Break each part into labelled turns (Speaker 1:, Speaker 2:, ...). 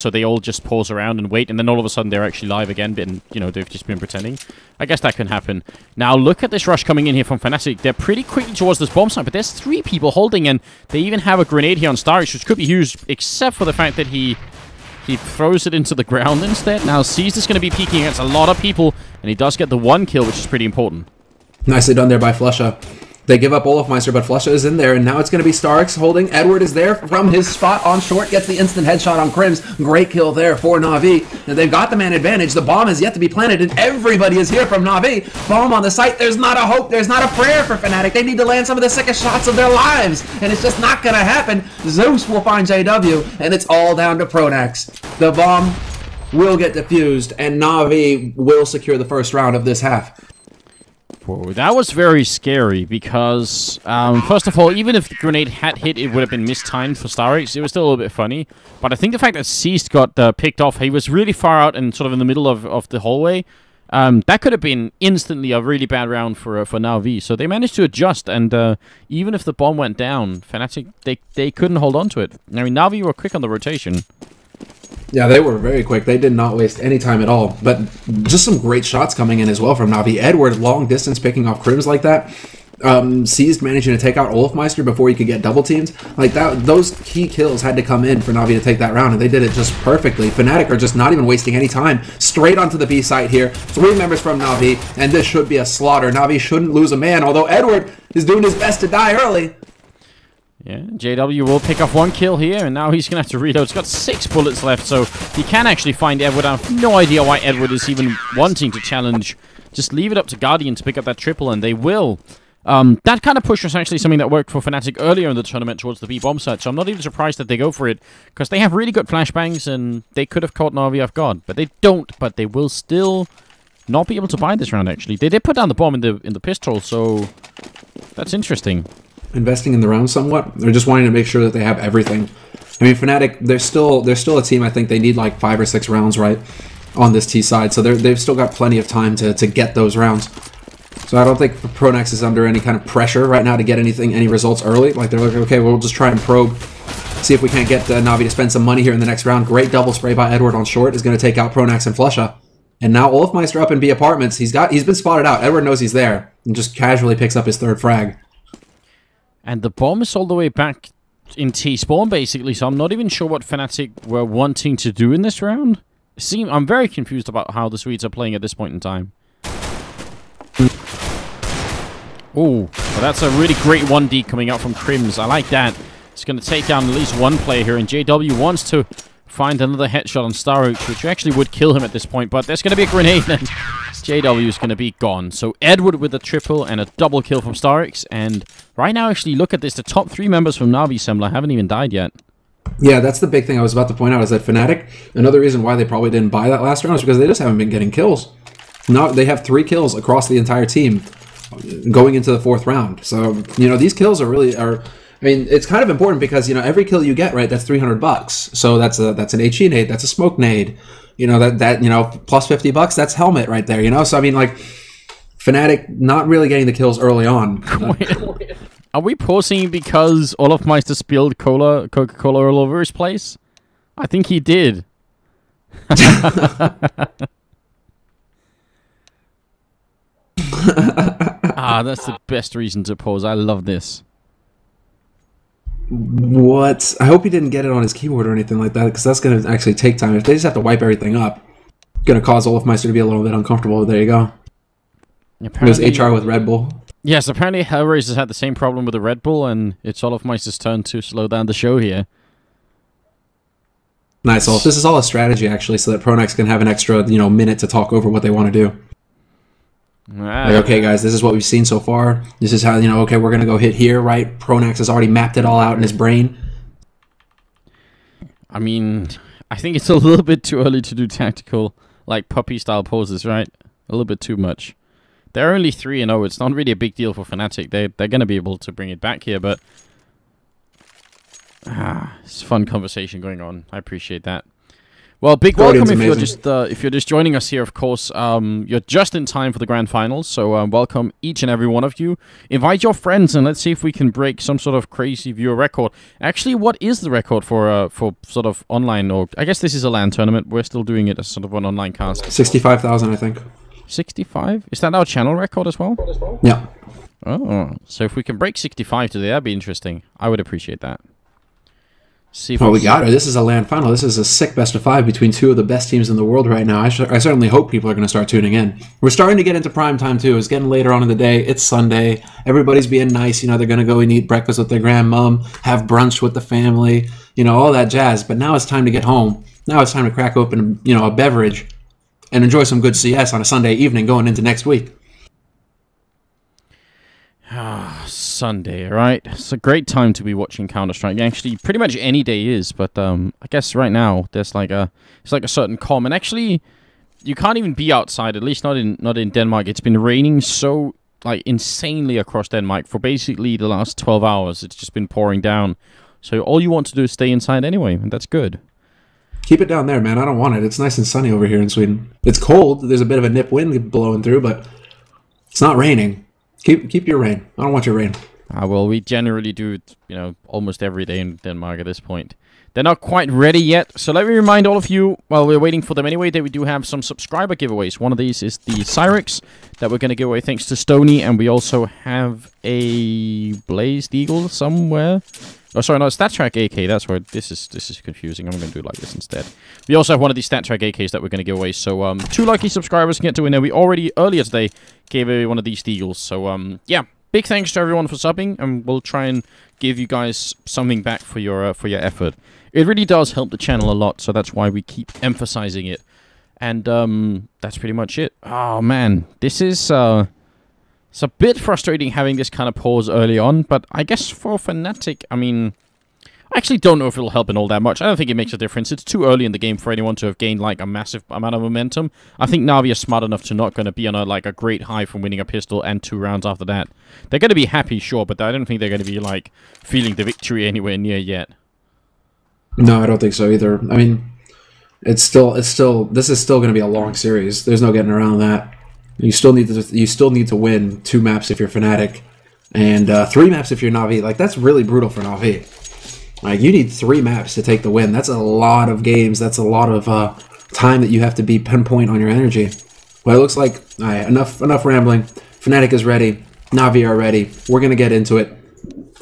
Speaker 1: So they all just pause around and wait, and then all of a sudden they're actually live again, and, you know, they've just been pretending. I guess that can happen. Now, look at this rush coming in here from Fnatic. They're pretty quickly towards this bomb site, but there's 3 people holding, and they even have a grenade here on Starix, which could be huge, except for the fact that he throws it into the ground instead. Now, Seized is going to be peeking against a lot of people, and he does get the 1 kill, which is pretty important.
Speaker 2: Nicely done there by Flusha. They give up Olofmeister, but Flusha is in there, and now it's going to be Starix holding. Edward is there from his spot on short, gets the instant headshot on Crims. Great kill there for Na'Vi. And they've got the man advantage. The bomb is yet to be planted, and everybody is here from Na'Vi. Bomb on the site. There's not a hope. There's not a prayer for Fnatic. They need to land some of the sickest shots of their lives, and it's just not going to happen. Zeus will find JW, and it's all down to Pronax. The bomb will get defused, and Na'Vi will secure the first round of this half.
Speaker 1: Whoa, that was very scary because, first of all, even if the grenade had hit, it would have been mistimed for Starix. It was still a little bit funny. But I think the fact that Seized got picked off, he was really far out and sort of in the middle of the hallway. That could have been instantly a really bad round for Na'Vi. So they managed to adjust, and even if the bomb went down, Fnatic, they couldn't hold on to it. I mean, Na'Vi were quick on the rotation.
Speaker 2: Yeah, they were very quick. They did not waste any time at all. But just some great shots coming in as well from Na'Vi. Edward, long distance, picking off Crims like that. Seized managing to take out Olofmeister before he could get double teamed. Like that, those key kills had to come in for Na'Vi to take that round, and they did it just perfectly. Fnatic are just not even wasting any time. Straight onto the B site here. 3 members from Na'Vi, and this should be a slaughter. Na'Vi shouldn't lose a man, although Edward is doing his best to die early.
Speaker 1: Yeah, JW will pick off 1 kill here, and now he's going to have to reload. He's got 6 bullets left, so he can actually find Edward. I have no idea why Edward is even wanting to challenge. Just leave it up to Guardian to pick up that triple, and they will. That kind of push was actually something that worked for Fnatic earlier in the tournament towards the B-bomb site, so I'm not even surprised that they go for it, because they have really good flashbangs, and they could have caught Na'Vi off guard. But they don't, but they will still not be able to buy this round, actually. They did put down the bomb in the pistol, so that's interesting.
Speaker 2: Investing in the round somewhat. They're just wanting to make sure that they have everything. I mean, Fnatic, they're still a team. I think they need like 5 or 6 rounds right on this T side, so they've still got plenty of time to get those rounds. So I don't think Pronax is under any kind of pressure right now to get any results early. Like they're like, okay, we'll just try and probe, see if we can't get Na'Vi to spend some money here in the next round. Great double spray by Edward on short is going to take out Pronax and Flusha. And now Olofmeister up in B apartments. He's been spotted out. Edward knows he's there and just casually picks up his 3rd frag.
Speaker 1: And the bomb is all the way back in T-spawn, basically, so I'm not even sure what Fnatic were wanting to do in this round. I'm very confused about how the Swedes are playing at this point in time. Oh, well, that's a really great 1D coming out from Crims. I like that. It's going to take down at least 1 player here, and JW wants to find another headshot on Starix, which actually would kill him at this point, but there's going to be a grenade, and JW is going to be gone. So Edward with a triple and a double kill from Starix, and right now, actually, look at this. The top 3 members from Na'Vi Semler haven't even died yet.
Speaker 2: Yeah, that's the big thing I was about to point out, is that Fnatic, another reason why they probably didn't buy that last round is because they just haven't been getting kills. Now they have 3 kills across the entire team going into the 4th round. So, you know, these kills I mean, it's kind of important because, you know, every kill you get, right, that's $300. So that's an HE nade, that's a smoke nade. You know, that you know, plus $50, that's helmet right there, you know? So, I mean, like, Fnatic not really getting the kills early on.
Speaker 1: Are we pausing because Olofmeister spilled Coca-Cola all over his place? I think he did. That's the best reason to pause. I love this.
Speaker 2: What? I hope he didn't get it on his keyboard or anything like that, because that's going to actually take time. If they just have to wipe everything up, going to cause Olofmeister to be a little bit uncomfortable. There you go. Apparently, it was HR with Red Bull.
Speaker 1: Yes, apparently Hellraiser's had the same problem with the Red Bull, and it's Olofmeister's turn to slow down the show here.
Speaker 2: Nice, Olaf. This is all a strategy, actually, so that Pronax can have an extra, you know, minute to talk over what they want to do. Like, okay, guys, this is what we've seen so far. This is how, you know, okay, we're going to go hit here, right? Pronax has already mapped it all out in his brain.
Speaker 1: I mean, I think it's a little bit too early to do tactical, like, puppy-style poses, right? A little bit too much. They're only 3-0. It's not really a big deal for Fnatic. They're going to be able to bring it back here, but... it's a fun conversation going on. I appreciate that. Well, big welcome
Speaker 2: Guardian's
Speaker 1: if you're just joining us here. Of course, you're just in time for the grand finals. So welcome each and every one of you. Invite your friends and let's see if we can break some sort of crazy viewer record. Actually, what is the record for sort of online? Or I guess this is a LAN tournament. We're still doing it as sort of an online cast.
Speaker 2: 65,000, I think.
Speaker 1: 65? Is that our channel record as well?
Speaker 2: Yeah.
Speaker 1: Oh, so if we can break 65 today, that'd be interesting. I would appreciate that. See if
Speaker 2: Well, we got it. This is a LAN final. This is a sick best of 5 between two of the best teams in the world right now. I certainly hope people are going to start tuning in. We're starting to get into prime time, too. It's getting later on in the day. It's Sunday. Everybody's being nice. You know, they're going to go and eat breakfast with their grandmom, have brunch with the family, you know, all that jazz. But now it's time to get home. Now it's time to crack open, you know, a beverage and enjoy some good CS on a Sunday evening going into next week.
Speaker 1: Sunday, right? It's a great time to be watching Counter-Strike. Actually, pretty much any day is, but I guess right now there's like a certain calm. And actually, you can't even be outside. At least not in Denmark. It's been raining so like insanely across Denmark for basically the last 12 hours. It's just been pouring down. So all you want to do is stay inside anyway, and that's good.
Speaker 2: Keep it down there, man. I don't want it. It's nice and sunny over here in Sweden. It's cold. There's a bit of a nip wind blowing through, but it's not raining. Keep your rain. I don't want your rain.
Speaker 1: Well, we generally do it, you know, almost every day in Denmark at this point. They're not quite ready yet, so let me remind all of you, while we're waiting for them anyway, that we do have some subscriber giveaways. One of these is the Cyrix that we're going to give away thanks to Stony, and we also have a Blazed Eagle somewhere. Oh, sorry, no, StatTrak AK. That's where this is confusing. I'm going to do it like this instead. We also have one of these StatTrak AKs that we're going to give away. So, 2 lucky subscribers can get to win. We already earlier today gave away one of these Eagles. So, yeah, big thanks to everyone for subbing, and we'll try and give you guys something back for your effort. It really does help the channel a lot, so that's why we keep emphasizing it. And that's pretty much it. Oh man, this is it's a bit frustrating having this kind of pause early on, but I guess for Fnatic, I mean, I actually don't know if it'll help in all that much. I don't think it makes a difference. It's too early in the game for anyone to have gained like a massive amount of momentum. I think Na'Vi are smart enough to not going to be on a great high from winning a pistol and 2 rounds after that. They're going to be happy, sure, but I don't think they're going to be like feeling the victory anywhere near yet.
Speaker 2: No, I don't think so either. I mean, this is still going to be a long series. There's no getting around that. You still need to win 2 maps if you're Fnatic, and 3 maps if you're Na'Vi. Like, that's really brutal for Na'Vi. Like, you need 3 maps to take the win. That's a lot of games. That's a lot of time that you have to be pinpoint on your energy. Well, it looks like enough rambling. Fnatic is ready. Na'Vi are ready. We're gonna get into it.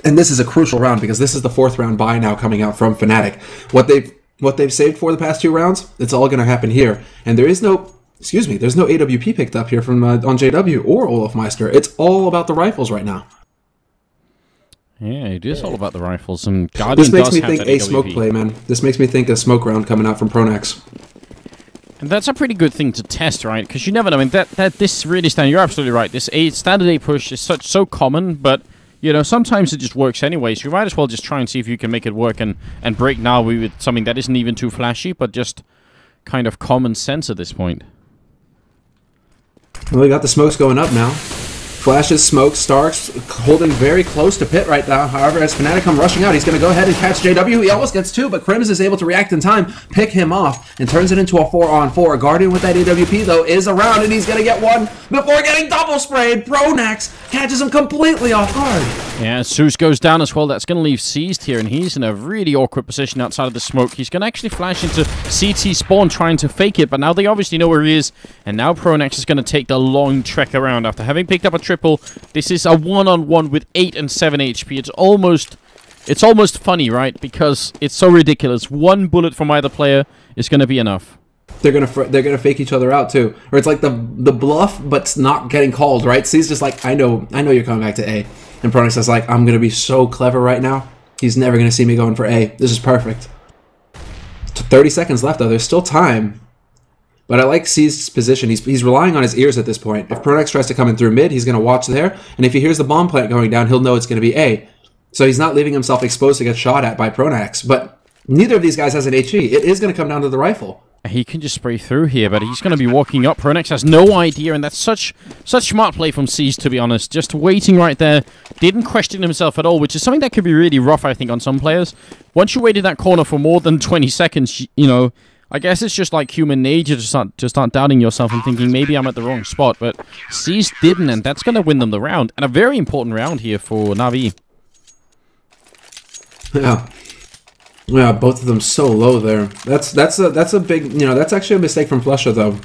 Speaker 2: And this is a crucial round because this is the 4th round buy now coming out from Fnatic. What they've saved for the past 2 rounds, it's all gonna happen here. And there is no, there's no AWP picked up here from on JW or Olofmeister. It's all about the rifles right now.
Speaker 1: Yeah, it is all about the rifles. And Guardian
Speaker 2: this makes
Speaker 1: does
Speaker 2: me
Speaker 1: have
Speaker 2: think
Speaker 1: that
Speaker 2: a
Speaker 1: AWP.
Speaker 2: smoke play, man. This makes me think a smoke round coming out from Pronax.
Speaker 1: And that's a pretty good thing to test, right? Because you never know. I mean, this really stands. You're absolutely right. This standard A push is so common, but you know sometimes it just works anyway. So you might as well just try and see if you can make it work and break now with something that isn't even too flashy, but just kind of common sense at this point.
Speaker 2: Well, we got the smokes going up now. Flashes, smoke, Starks holding very close to Pit right now. However, as Fnatic come rushing out, he's going to go ahead and catch JW. He almost gets 2, but Krims is able to react in time, pick him off, and turns it into a 4-on-4. Guardian with that AWP, though, is around, and he's going to get 1 before getting double sprayed. Pronax catches him completely off guard.
Speaker 1: Yeah, Zeus goes down as well. That's going to leave Seized here, and he's in a really awkward position outside of the smoke. He's going to actually flash into CT spawn trying to fake it, but now they obviously know where he is, and now Pronax is going to take the long trek around after having picked up a triple. This is a 1-on-1 with 8 and 7 HP. It's almost funny, right? Because it's so ridiculous. 1 bullet from either player is going to be enough.
Speaker 2: They're gonna fake each other out too, or it's like the bluff, but it's not getting called, right? C's just like, I know you're coming back to A, and Pronax is like, I'm gonna be so clever right now. He's never gonna see me going for A. This is perfect. 30 seconds left though. There's still time. But I like C's position. He's relying on his ears at this point. If Pronax tries to come in through mid, he's going to watch there. And if he hears the bomb plant going down, he'll know it's going to be A. So he's not leaving himself exposed to get shot at by Pronax. But neither of these guys has an HE. It is going to come down to the rifle.
Speaker 1: He can just spray through here, but he's going to be walking up. Pronax has no idea, and that's such smart play from C's, to be honest. Just waiting right there. Didn't question himself at all, which is something that could be really rough, I think, on some players. Once you wait in that corner for more than 20 seconds, you know, I guess it's just like human nature to start doubting yourself and thinking maybe I'm at the wrong spot, but Seized didn't, and that's going to win them the round. And a very important round here for Na'Vi.
Speaker 2: Yeah. Yeah, both of them so low there. That's a big, that's actually a mistake from Flesha though.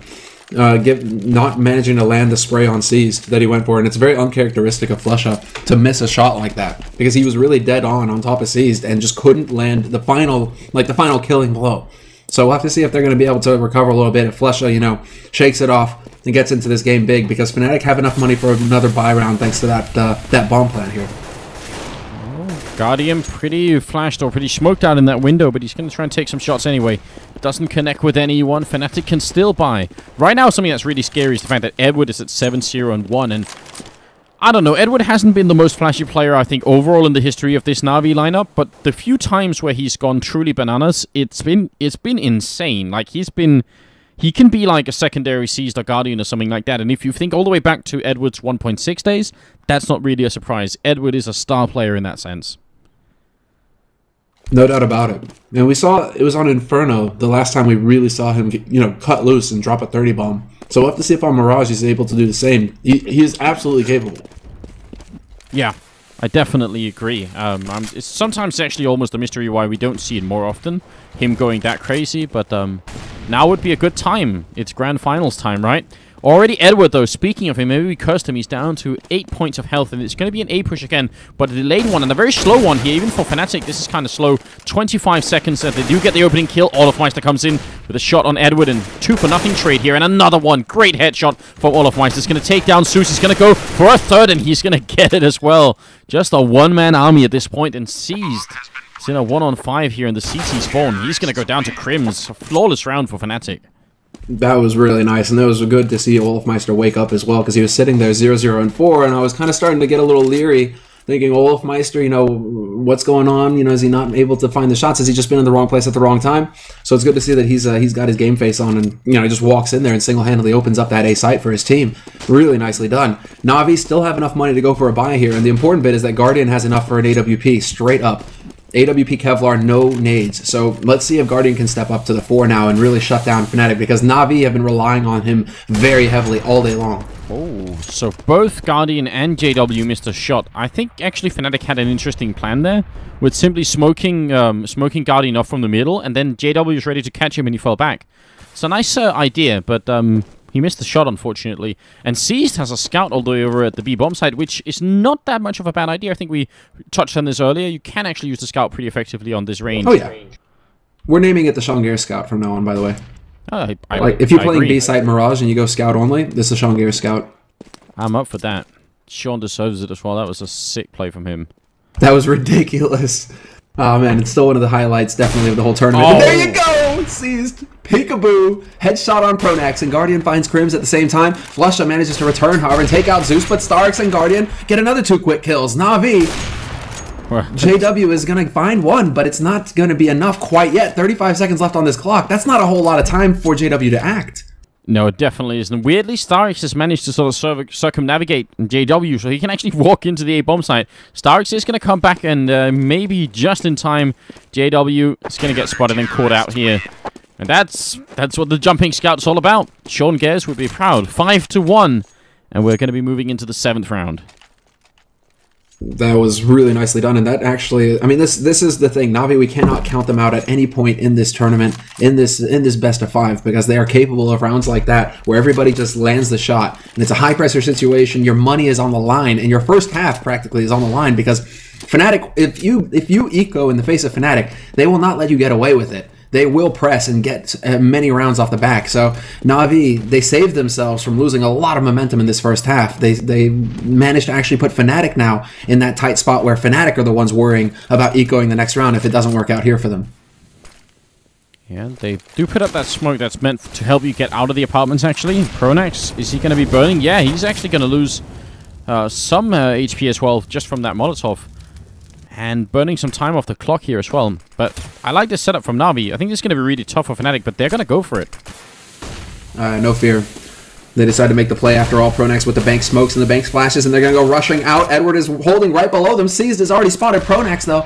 Speaker 2: Not managing to land the spray on Seized that he went for, and it's very uncharacteristic of Flesha to miss a shot like that, because he was really dead on top of Seized and just couldn't land the final killing blow. So we'll have to see if they're going to be able to recover a little bit if Flesha, shakes it off and gets into this game big, because Fnatic have enough money for another buy round thanks to that bomb plant here.
Speaker 1: Guardian pretty flashed or pretty smoked out in that window, but he's going to try and take some shots anyway. Doesn't connect with anyone. Fnatic can still buy. Right now, something that's really scary is the fact that Edward is at 7-0-1, and I don't know, Edward hasn't been the most flashy player, I think, overall in the history of this Na'Vi lineup, but the few times where he's gone truly bananas, it's been insane. Like, he can be like a secondary Seized or Guardian or something like that, and if you think all the way back to Edward's 1.6 days, that's not really a surprise. Edward is a star player in that sense.
Speaker 2: No doubt about it. And we saw, it was on Inferno the last time we really saw him get, cut loose and drop a 30 bomb. So we'll have to see if on Mirage he's able to do the same. He is absolutely capable.
Speaker 1: Yeah, I definitely agree. It's sometimes actually almost a mystery why we don't see it more often, him going that crazy, but now would be a good time. It's Grand Finals time, right? Already Edward, though, speaking of him, maybe we cursed him. He's down to 8 points of health, and it's going to be an A push again, but a delayed one, and a very slow one here. Even for Fnatic, this is kind of slow. 25 seconds, and they do get the opening kill. Olofmeister comes in with a shot on Edward, and 2-for-0 trade here, and another one. Great headshot from Olofmeister. He's going to take down Zeus. He's going to go for a third, and he's going to get it as well. Just a one-man army at this point, and Seized. It's in a 1-on-5 here in the CT spawn. He's going to go down to Crims. A flawless round for Fnatic.
Speaker 2: That was really nice, and it was good to see Olofmeister wake up as well, because he was sitting there 0-0-4, and I was kind of starting to get a little leery, thinking, Olofmeister, what's going on? Is he not able to find the shots? Has he just been in the wrong place at the wrong time? So it's good to see that he's got his game face on, and he just walks in there and single-handedly opens up that A site for his team. Really nicely done. Na'Vi still have enough money to go for a buy here, and the important bit is that Guardian has enough for an AWP straight up. AWP Kevlar, no nades. So let's see if Guardian can step up to the 4 now and really shut down Fnatic, because Na'Vi have been relying on him very heavily all day long.
Speaker 1: Oh, so both Guardian and JW missed a shot. I think actually Fnatic had an interesting plan there, with simply smoking Guardian off from the middle, and then JW was ready to catch him and he fell back. It's a nice idea, but he missed the shot, unfortunately. And Seized has a scout all the way over at the B bomb site, which is not that much of a bad idea. I think we touched on this earlier. You can actually use the scout pretty effectively on this range.
Speaker 2: Oh, yeah. We're naming it the Shongir Scout from now on, by the way. If you're playing B site Mirage and you go scout only, this is Shongir Scout.
Speaker 1: I'm up for that. Sean deserves it as well. That was a sick play from him.
Speaker 2: That was ridiculous. Oh, man, it's still one of the highlights, definitely, of the whole tournament.
Speaker 1: Oh.
Speaker 2: And there you go! Seized. Peekaboo. Headshot on Pronax, and Guardian finds Crims at the same time. Flesha manages to return, however, and take out Zeus, but Starks and Guardian get another 2 quick kills. Na'Vi. JW is going to find one, but it's not going to be enough quite yet. 35 seconds left on this clock. That's not a whole lot of time for JW to act.
Speaker 1: No, it definitely isn't. Weirdly, Starix has managed to sort of circumnavigate JW, so he can actually walk into the A-bomb site. Starix is going to come back, and maybe just in time, JW is going to get spotted and caught out here. And that's what the jumping scout's all about. Sean Gers would be proud. 5-1, and we're going to be moving into the 7th round.
Speaker 2: That was really nicely done, and that actually, I mean, this is the thing. Na'Vi, we cannot count them out at any point in this tournament, in this best of 5, because they are capable of rounds like that, where everybody just lands the shot, and it's a high-pressure situation. Your money is on the line, and your first half practically is on the line, because Fnatic, if you eco in the face of Fnatic, they will not let you get away with it. They will press and get many rounds off the back. So Na'Vi, they saved themselves from losing a lot of momentum in this first half. They managed to actually put Fnatic now in that tight spot where Fnatic are the ones worrying about ecoing the next round if it doesn't work out here for them.
Speaker 1: Yeah, they do put up that smoke that's meant to help you get out of the apartments, actually. Pronax, is he going to be burning? Yeah, he's actually going to lose some HP as well just from that Molotov. And burning some time off the clock here as well. But I like this setup from Na'Vi. I think this is going to be really tough for Fnatic, but they're going to go for it.
Speaker 2: No fear. They decide to make the play after all. Pronax with the bank smokes and the bank splashes, and they're going to go rushing out. Edward is holding right below them. Seized has already spotted Pronax, though.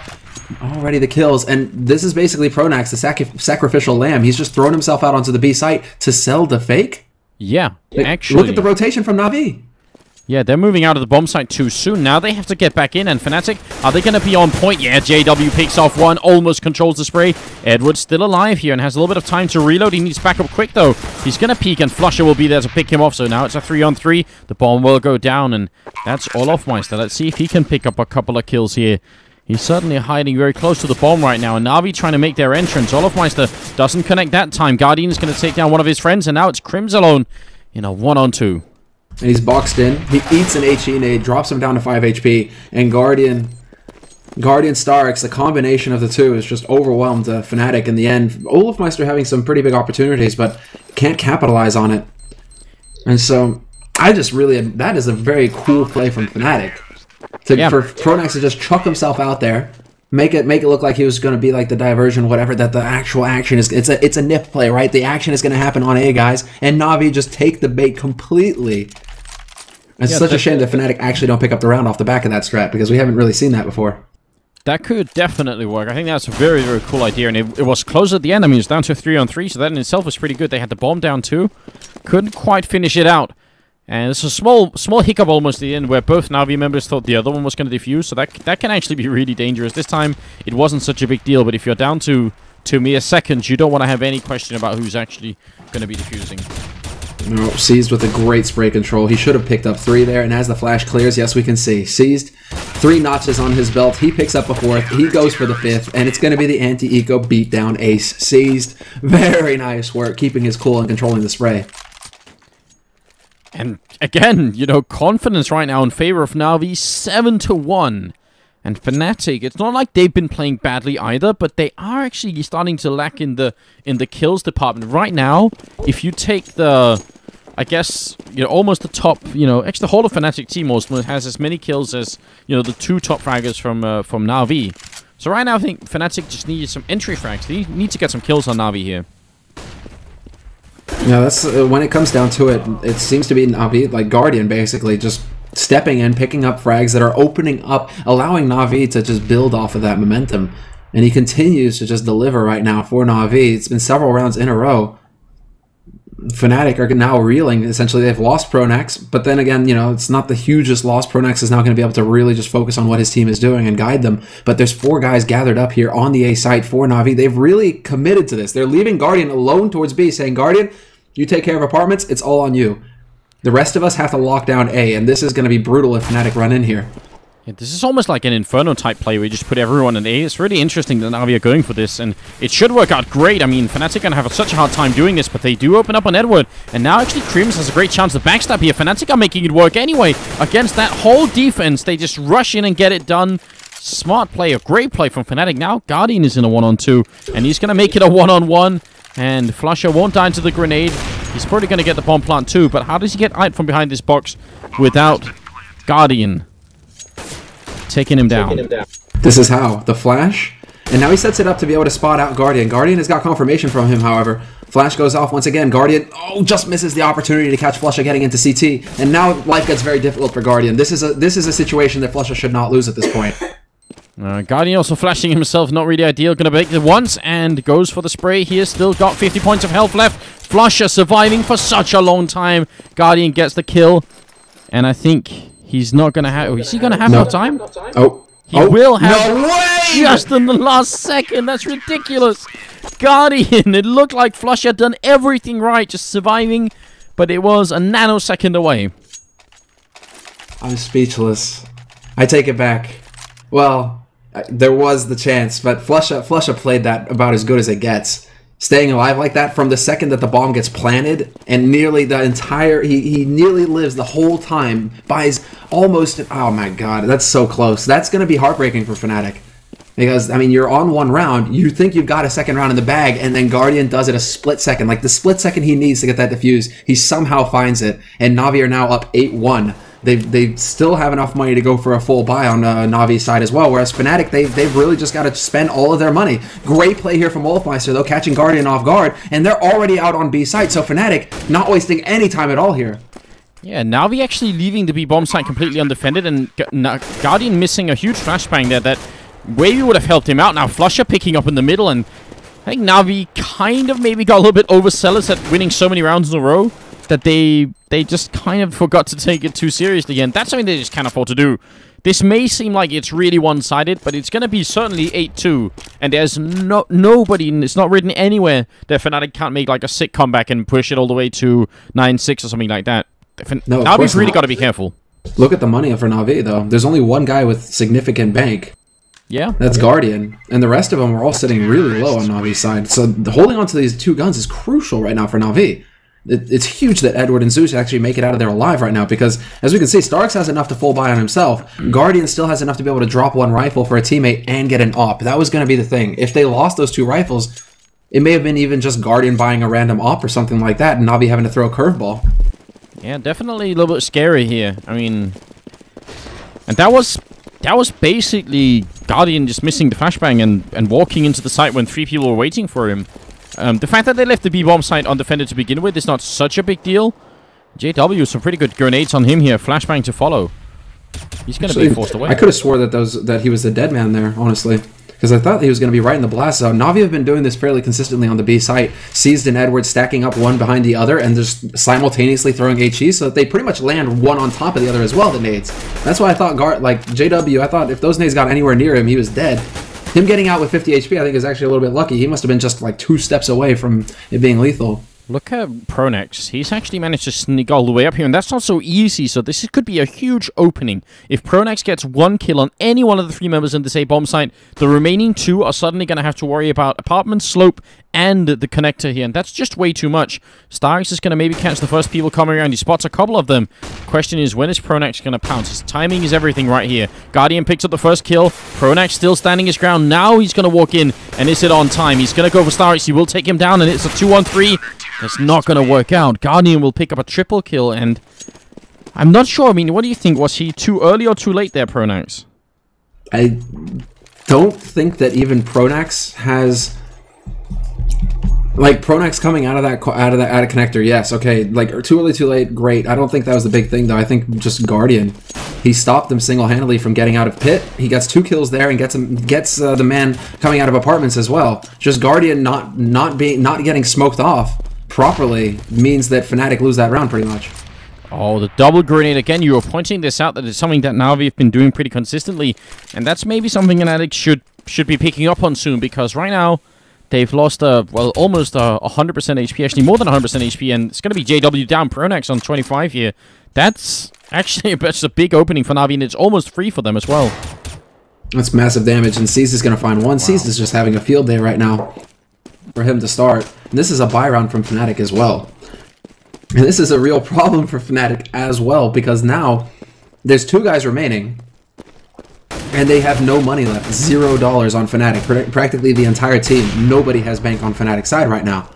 Speaker 2: Already the kills, and this is basically Pronax, the sacrificial lamb. He's just thrown himself out onto the B site to sell the fake.
Speaker 1: Yeah,
Speaker 2: Like,
Speaker 1: actually.
Speaker 2: look at the rotation from Na'Vi.
Speaker 1: Yeah, they're moving out of the bomb site too soon. Now they have to get back in, and Fnatic, are they going to be on point? Yeah, JW picks off one, almost controls the spray. Edward's still alive here and has a little bit of time to reload. He needs backup quick, though. He's going to peek, and Flusha will be there to pick him off. So now it's a 3-on-3. The bomb will go down, and that's Olofmeister. Let's see if he can pick up a couple of kills here. He's certainly hiding very close to the bomb right now, and Na'Vi trying to make their entrance. Olofmeister doesn't connect that time. Guardian is going to take down one of his friends, and now it's Crims alone in a 1-on-2.
Speaker 2: And he's boxed in. He eats an HE nade, drops him down to 5 HP, and Guardian Starks, the combination of the two is just overwhelmed Fnatic in the end. Olofmeister having some pretty big opportunities, but can't capitalize on it. And so, I just really, that is a very cool play from Fnatic. For Pronax to just chuck himself out there, make it look like he was going to be like the diversion, whatever, that the actual action is, it's a nip play, right? The action is going to happen on A, guys, and Na'Vi just take the bait completely. It's such a shame that Fnatic actually don't pick up the round off the back of that strat, because we haven't really seen that before.
Speaker 1: That could definitely work. I think that's a very, very cool idea, and it was close at the end. I mean, it was down to a 3-on-3, so that in itself was pretty good. They had the bomb down too. Couldn't quite finish it out. And it's a small hiccup almost at the end where both Na'Vi members thought the other one was going to defuse, so that can actually be really dangerous. This time, it wasn't such a big deal, but if you're down to mere seconds, you don't want to have any question about who's actually going to be defusing.
Speaker 2: No, Seized with a great spray control. He should have picked up 3 there, and as the flash clears, yes, we can see. Seized, 3 notches on his belt. He picks up a 4th. He goes for the 5th, and it's going to be the anti-eco beatdown ace. Seized, very nice work, keeping his cool and controlling the spray.
Speaker 1: And again, you know, confidence right now in favor of Na'Vi, 7-1. And Fnatic, it's not like they've been playing badly either, but they are actually starting to lack in the kills department. Right now, if you take the, I guess, you know, almost the top, you know, actually the whole of Fnatic team almost has as many kills as, you know, the 2 top fraggers from Na'Vi. So right now, I think Fnatic just needed some entry frags. They need to get some kills on Na'Vi here.
Speaker 2: Yeah, that's when it comes down to it. It seems to be Na'Vi, like Guardian, basically just stepping in, picking up frags that are opening up, allowing Na'Vi to just build off of that momentum. And he continues to just deliver right now for Na'Vi. It's been several rounds in a row. Fnatic are now reeling. Essentially, they've lost Pronax, but then again, you know, it's not the hugest loss. Pronax is now going to be able to really just focus on what his team is doing and guide them. But there's 4 guys gathered up here on the A site for Na'Vi. They've really committed to this. They're leaving Guardian alone towards B, saying, Guardian, you take care of apartments, it's all on you. The rest of us have to lock down A, and this is going to be brutal if Fnatic run in here.
Speaker 1: Yeah, this is almost like an Inferno type play where you just put everyone in A. It's really interesting that Na'Vi are going for this, and it should work out great. I mean, Fnatic are going to have such a hard time doing this, but they do open up on Edward, and now actually Crims has a great chance to backstab here. Fnatic are making it work anyway. Against that whole defense, they just rush in and get it done. Smart play, a great play from Fnatic. Now Guardian is in a 1-on-2, and he's going to make it a 1-on-1, and Flusha won't die into the grenade. He's probably going to get the bomb plant too, but how does he get out from behind this box without Guardian taking him down?
Speaker 2: This is how. The flash. And now he sets it up to be able to spot out Guardian. Guardian has got confirmation from him, however. Flash goes off once again. Guardian, just misses the opportunity to catch Flusha getting into CT. And now life gets very difficult for Guardian. This is a situation that Flusha should not lose at this point.
Speaker 1: Guardian also flashing himself, not really ideal. Gonna make it once and goes for the spray. He has still got 50 points of health left. Flusha surviving for such a long time. Guardian gets the kill. And I think he's not gonna have... Is he gonna have enough time? He will have...
Speaker 2: No way!
Speaker 1: Just in the last second. That's ridiculous. Guardian, it looked like Flusha had done everything right, just surviving. But it was a nanosecond away.
Speaker 2: I'm speechless. I take it back. Well, there was the chance, but Flusha played that about as good as it gets. Staying alive like that from the second that the bomb gets planted, and nearly the entire... He nearly lives the whole time, buys almost... Oh my god, that's so close. That's going to be heartbreaking for Fnatic. Because, I mean, you're on 1 round, you think you've got a 2nd round in the bag, and then Guardian does it a split second. Like, the split second he needs to get that defuse, he somehow finds it, and Na'Vi are now up 8-1. They still have enough money to go for a full buy on Na'Vi's side as well, whereas Fnatic, they've really just got to spend all of their money. Great play here from Olofmeister, though, catching Guardian off guard, and they're already out on B site, so Fnatic not wasting any time at all here.
Speaker 1: Yeah, Na'Vi actually leaving the B bomb site completely undefended, and Guardian missing a huge flashbang there that Wavy would have helped him out. Now Flusha picking up in the middle, and I think Na'Vi kind of maybe got a little bit overzealous at winning so many rounds in a row that they just kind of forgot to take it too seriously, and that's something they just can't afford to do. This may seem like it's really one-sided, but it's going to be certainly 8-2, and there's nobody, and it's not written anywhere that Fnatic can't make like a sick comeback and push it all the way to 9-6 or something like that.
Speaker 2: No,
Speaker 1: Na'Vi's really got to be careful.
Speaker 2: Look at the money for Na'Vi, though. There's only one guy with significant bank.
Speaker 1: Yeah.
Speaker 2: That's Guardian. And the rest of them are all sitting really low on Na'Vi's side. So holding on to these two guns is crucial right now for Na'Vi. It's huge that Edward and Zeus actually make it out of there alive right now, because, as we can see, Starks has enough to full buy on himself. Guardian still has enough to be able to drop one rifle for a teammate and get an AWP. That was going to be the thing. If they lost those two rifles, it may have been even just Guardian buying a random AWP or something like that, and Na'Vi having to throw a curveball.
Speaker 1: Yeah, definitely a little bit scary here. I mean, and that was basically Guardian just missing the flashbang and walking into the site when 3 people were waiting for him. The fact that they left the B-bomb site undefended to begin with is not such a big deal. JW, some pretty good grenades on him here. Flashbang to follow. He's going to be forced away.
Speaker 2: I could have swore that he was the dead man there, honestly, because I thought he was going to be right in the blast zone. Na'Vi have been doing this fairly consistently on the B site. Seized and Edward stacking up one behind the other and just simultaneously throwing HE, so that they pretty much land one on top of the other as well, the nades. That's why I thought JW, I thought if those nades got anywhere near him, he was dead. Him getting out with 50 HP, I think, is actually a little bit lucky. He must have been just like 2 steps away from it being lethal.
Speaker 1: Look at Pronex. He's actually managed to sneak all the way up here, and that's not so easy, so this could be a huge opening. If Pronex gets 1 kill on any one of the 3 members in this A-bomb site, the remaining 2 are suddenly going to have to worry about apartment, slope, and the connector here, and that's just way too much. Starks is going to maybe catch the first people coming around. He spots a couple of them. Question is, when is Pronex going to pounce? His timing is everything right here. Guardian picks up the first kill. Pronex still standing his ground. Now he's going to walk in, and is it on time? He's going to go for Starks. He will take him down, and it's a 2-on-3. That's not going to work out. Guardian will pick up a triple kill, and I'm not sure. I mean, what do you think? Was he too early or too late there, Pronex?
Speaker 2: I don't think that even Pronex has... Like, Pronex coming out of connector, yes, okay. Like, too early, too late, great. I don't think that was the big thing, though. I think just Guardian. He stopped them single-handedly from getting out of pit. He gets 2 kills there and gets the man coming out of apartments as well. Just Guardian not getting smoked off properly means that Fnatic lose that round pretty much.
Speaker 1: Oh, the double grenade again. You were pointing this out, that it's something that Na'Vi have been doing pretty consistently, and that's maybe something Fnatic should be picking up on soon, because right now they've lost almost 100% HP, actually more than 100% HP, and it's going to be JW down. Pronex on 25 here. That's actually a big opening for Na'Vi, and it's almost free for them as well.
Speaker 2: That's massive damage, and Seized is going to find one. Wow. Seized is just having a field day right now for him to start. And this is a buy round from Fnatic as well. And this is a real problem for Fnatic as well, because now there's 2 guys remaining, and they have no money left. $0 on Fnatic. Practically the entire team. Nobody has bank on Fnatic's side right now.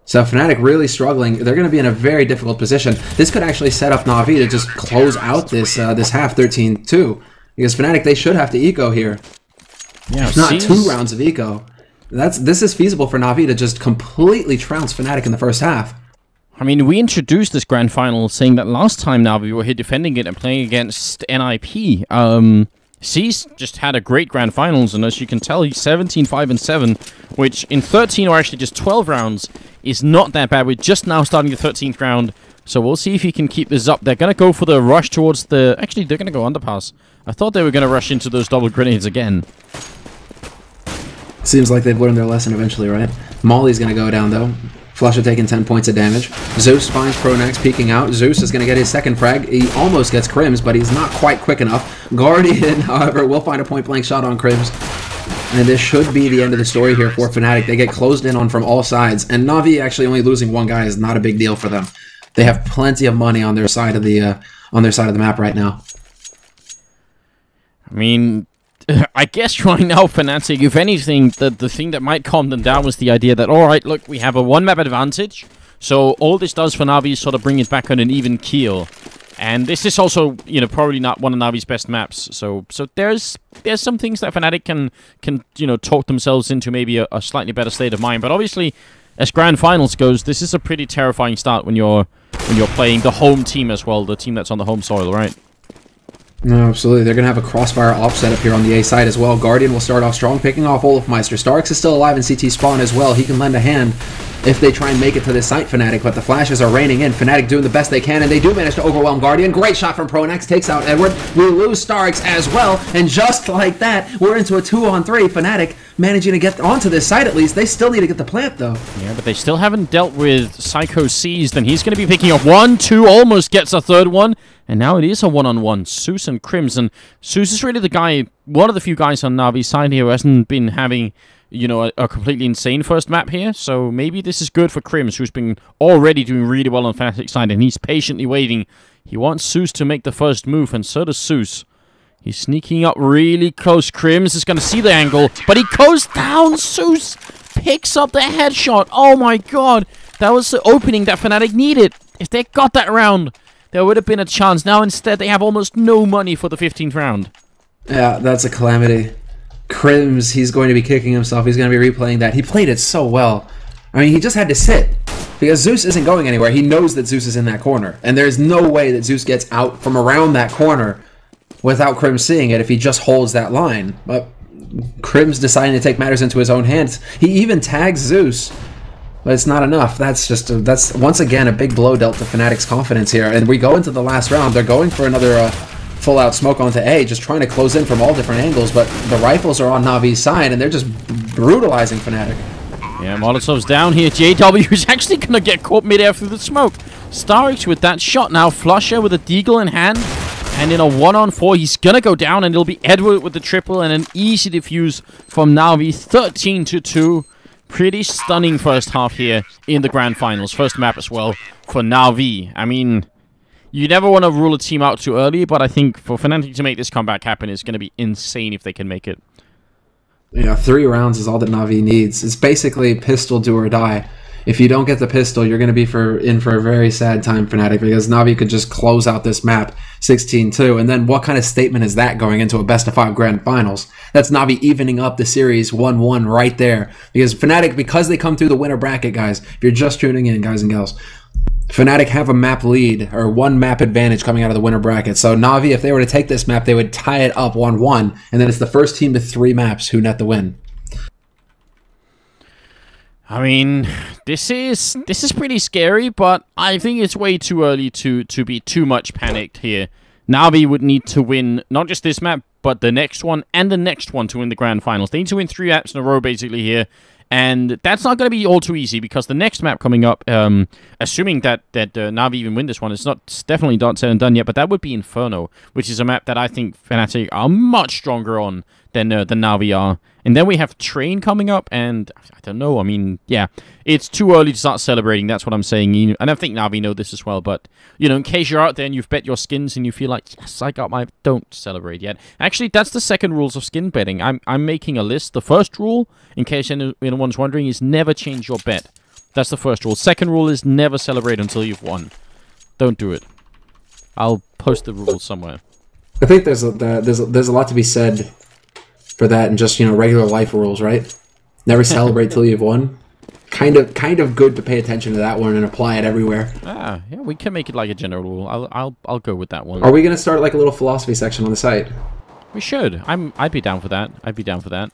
Speaker 2: So Fnatic really struggling. They're going to be in a very difficult position. This could actually set up Na'Vi to just close out this half 13-2. Because Fnatic, they should have to eco here.
Speaker 1: Yeah,
Speaker 2: not 2 rounds of eco. This is feasible for Na'Vi to just completely trounce Fnatic in the first half.
Speaker 1: I mean, we introduced this grand final saying that last time Na'Vi were here defending it and playing against NIP. C's just had a great grand finals, and as you can tell, he's 17-5-7, which in 13 or actually just 12 rounds is not that bad. We're just now starting the 13th round, so we'll see if he can keep this up. They're going to go for the rush towards the... Actually, they're going to go underpass. I thought they were going to rush into those double grenades again.
Speaker 2: Seems like they've learned their lesson eventually, right? Molly's going to go down, though. Flusha taking 10 points of damage. Zeus finds Pronex peeking out. Zeus is going to get his second frag. He almost gets Crims, but he's not quite quick enough. Guardian, however, will find a point-blank shot on Crims. And this should be the end of the story here for Fnatic. They get closed in on from all sides. And Na'Vi actually only losing 1 guy is not a big deal for them. They have plenty of money on their side of the map right now.
Speaker 1: I mean, I guess right now, Fnatic, if anything, the thing that might calm them down was the idea that, alright, look, we have a 1-map advantage, so all this does for Na'Vi is sort of bring it back on an even keel. And this is also, you know, probably not one of Na'Vi's best maps, so there's some things that Fnatic can you know, talk themselves into maybe a slightly better state of mind, but obviously, as Grand Finals goes, this is a pretty terrifying start when you're playing the home team as well, the team that's on the home soil, right?
Speaker 2: No, absolutely. They're going to have a crossfire offset up here on the A side as well. Guardian will start off strong, picking off Olofmeister. Starks is still alive in CT spawn as well. He can lend a hand if they try and make it to this site, Fnatic, but the flashes are raining in. Fnatic doing the best they can, and they do manage to overwhelm Guardian. Great shot from Pronax, takes out Edward. We lose Starks as well, and just like that, we're into a 2-on-3. Fnatic managing to get onto this site at least. They still need to get the plant, though.
Speaker 1: Yeah, but they still haven't dealt with Psycho Seized, and he's going to be picking up 1, 2, almost gets a third one. And now it is a one-on-one. Zeus and Crimson. Zeus is really the guy, one of the few guys on Navi's side here who hasn't been having, you know, a completely insane first map here. So maybe this is good for Crims, who's been already doing really well on Fnatic's side, and he's patiently waiting. He wants Zeus to make the first move, and so does Zeus. He's sneaking up really close. Crims is going to see the angle, but he goes down. Zeus picks up the headshot. Oh my god. That was the opening that Fnatic needed. If they got that round, there would have been a chance. Now instead they have almost no money for the 15th round.
Speaker 2: Yeah, that's a calamity. Crims, he's going to be kicking himself. He's going to be replaying that. He played it so well. I mean, he just had to sit. Because Zeus isn't going anywhere. He knows that Zeus is in that corner. And there's no way that Zeus gets out from around that corner without Crims seeing it if he just holds that line. But Crims deciding to take matters into his own hands. He even tags Zeus. But it's not enough. That's once again a big blow dealt to Fnatic's confidence here. And we go into the last round. They're going for another full-out smoke onto A, just trying to close in from all different angles. But the rifles are on Navi's side, and they're just brutalizing Fnatic.
Speaker 1: Yeah, Molotov's down here. JW is actually going to get caught midair through the smoke. Starix with that shot now. Flusher with a deagle in hand. And in a 1-on-4, he's going to go down, and it'll be Edward with the triple and an easy defuse from Navi. 13-2. Pretty stunning first half here in the Grand Finals. First map as well for Navi. I mean, you never want to rule a team out too early, but I think for Fnatic to make this comeback happen is going to be insane if they can make it.
Speaker 2: You know, 3 rounds is all that Navi needs. It's basically pistol do or die. If you don't get the pistol, you're going to be in for a very sad time, Fnatic, because Navi could just close out this map 16-2. And then what kind of statement is that going into a best-of-5 Grand Finals? That's Navi evening up the series 1-1 right there. Because Fnatic, because they come through the winner bracket, guys, if you're just tuning in, guys and gals, Fnatic have a map lead, or 1 map advantage coming out of the winner bracket. So Navi, if they were to take this map, they would tie it up 1-1. And then it's the first team to 3 maps who net the win.
Speaker 1: I mean, this is pretty scary, but I think it's way too early to be too much panicked here. Navi would need to win not just this map, but the next one and the next one to win the Grand Finals. They need to win 3 maps in a row, basically, here. And that's not going to be all too easy, because the next map coming up, assuming that Navi even win this one, it's definitely not said and done yet, but that would be Inferno, which is a map that I think Fnatic are much stronger on than Navi are. And then we have Train coming up, and I don't know, I mean, yeah, it's too early to start celebrating, that's what I'm saying. And I think Navi know this as well, but, you know, in case you're out there and you've bet your skins and you feel like, yes, I got my... Don't celebrate yet. Actually, that's the second rules of skin betting. I'm making a list. The first rule, in case anyone's wondering, is never change your bet. That's the first rule. Second rule is never celebrate until you've won. Don't do it. I'll post the rules somewhere.
Speaker 2: I think there's a lot to be said for that, and just, you know, regular life rules, right? Never celebrate till you've won. Kind of good to pay attention to that one and apply it everywhere.
Speaker 1: Ah, yeah, we can make it like a general rule. I'll go with that one.
Speaker 2: Are we gonna start like a little philosophy section on the site?
Speaker 1: We should. I'd be down for that. I'd be down for that.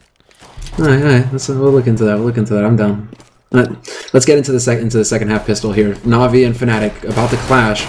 Speaker 2: All right. We'll look into that. We'll look into that. I'm down. Let's get into the second half pistol here. Navi and Fnatic about to clash.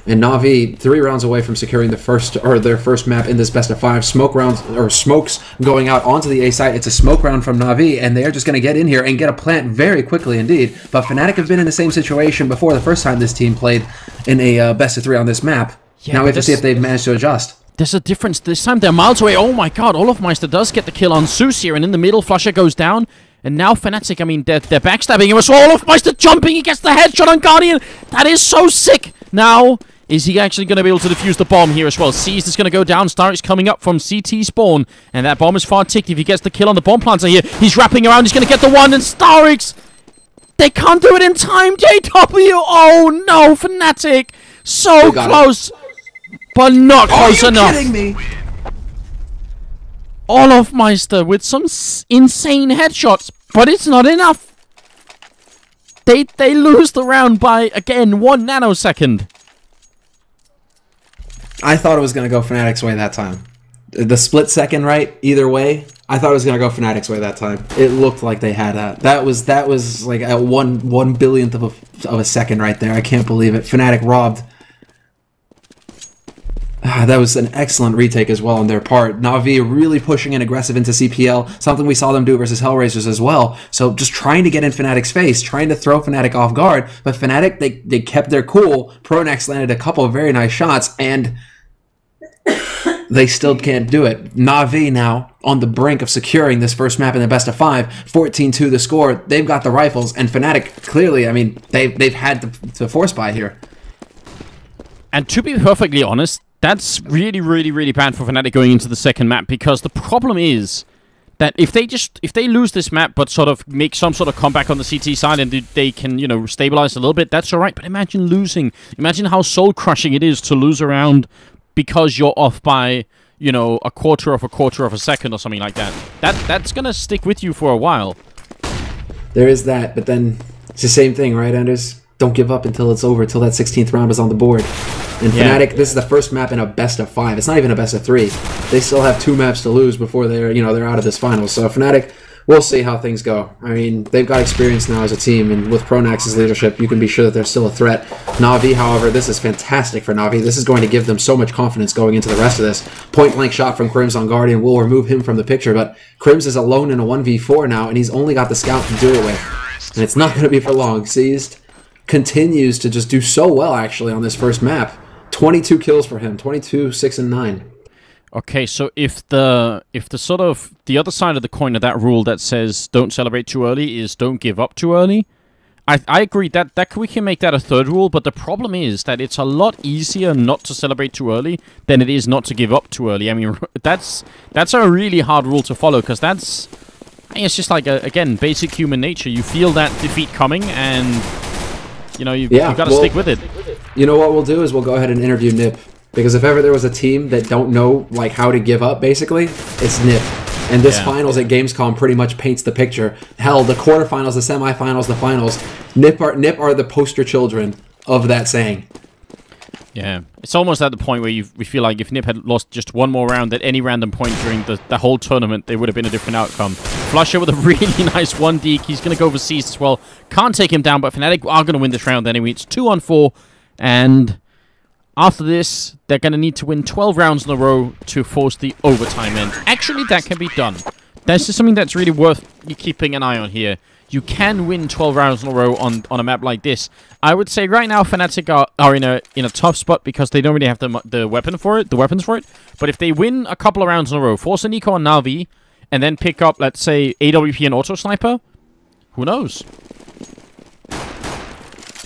Speaker 2: And Navi 3 rounds away from securing their first map in this best-of-5. Smoke rounds, or smokes going out onto the A site. It's a smoke round from Navi, and they're just going to get in here and get a plant very quickly indeed. But Fnatic have been in the same situation before the first time this team played in a best-of-3 on this map. Yeah, now we have to see if they've managed to adjust.
Speaker 1: There's a difference. This time they're miles away. Oh my god, Olofmeister does get the kill on Zeus here, and in the middle, Flusher goes down. And now Fnatic, I mean, they're backstabbing him. So Olofmeister jumping, he gets the headshot on Guardian. That is so sick. Now... is he actually going to be able to defuse the bomb here as well? Seized is going to go down. Starix coming up from CT spawn. And that bomb is far ticked. If he gets the kill on the bomb planter here, he's wrapping around. He's going to get the one. And Starix, they can't do it in time. JW, oh no, Fnatic. So close, but not close enough. Are you kidding me? Olofmeister with some insane headshots, but it's not enough. They lose the round by, again, 1 nanosecond.
Speaker 2: I thought it was going to go Fnatic's way that time. The split second, right? Either way, I thought it was going to go Fnatic's way that time. It looked like they had a... That was like at one billionth of a second right there. I can't believe it. Fnatic robbed. That was an excellent retake as well on their part. Na'Vi really pushing in aggressive into CPL, something we saw them do versus Hellraisers as well. So just trying to get in Fnatic's face, trying to throw Fnatic off guard. But Fnatic, they kept their cool. Pronax landed a couple of very nice shots, and they still can't do it. Na'Vi now on the brink of securing this first map in the best of 5. 14-2 the score. They've got the rifles, and Fnatic clearly, I mean, they've had to force buy here.
Speaker 1: And to be perfectly honest, that's really, really, really bad for Fnatic going into the second map, because the problem is that if they lose this map but sort of make some sort of comeback on the CT side and they can, you know, stabilize a little bit, that's alright. But imagine losing. Imagine how soul-crushing it is to lose a round because you're off by, you know, a quarter of a second or something like that. That's gonna stick with you for a while.
Speaker 2: There is that, but then it's the same thing, right, Anders? Don't give up until it's over, until that 16th round is on the board. And Fnatic, this is the first map in a best of 5. It's not even a best of 3. They still have 2 maps to lose before they're out of this final. So Fnatic, we'll see how things go. I mean, they've got experience now as a team, and with Pronax's leadership, you can be sure that they're still a threat. Na'Vi, however, this is fantastic for Na'Vi. This is going to give them so much confidence going into the rest of this. Point-blank shot from Crims on Guardian will remove him from the picture, but Crims is alone in a 1v4 now, and he's only got the scout to do it with. And it's not going to be for long. Seized continues to just do so well, actually, on this first map. 22 kills for him, 22, 6, and 9.
Speaker 1: Okay, so if the sort of the other side of the coin of that rule that says don't celebrate too early is don't give up too early, I agree that we can make that a third rule, but the problem is that it's a lot easier not to celebrate too early than it is not to give up too early. I mean, that's a really hard rule to follow, because it's just like, again, basic human nature. You feel that defeat coming, and you know, you've got to stick with it.
Speaker 2: You know what we'll do is we'll go ahead and interview Nip. Because if ever there was a team that don't know like how to give up, basically, it's Nip. And this finals at Gamescom pretty much paints the picture. Hell, the quarterfinals, the semifinals, the finals, Nip are the poster children of that saying.
Speaker 1: Yeah, it's almost at the point where we feel like if Nip had lost just one more round at any random point during the whole tournament, there would have been a different outcome. Flusher with a really nice 1 deke. He's going to go for Seized as well. Can't take him down, but Fnatic are going to win this round anyway. It's 2-on-4, and after this, they're going to need to win 12 rounds in a row to force the overtime end. Actually, that can be done. That's just something that's really worth you keeping an eye on here. You can win 12 rounds in a row on a map like this. I would say right now Fnatic are in a tough spot because they don't really have the weapons for it. But if they win a couple of rounds in a row, force a Nico on Na'Vi, and then pick up, let's say, AWP and Auto Sniper, who knows?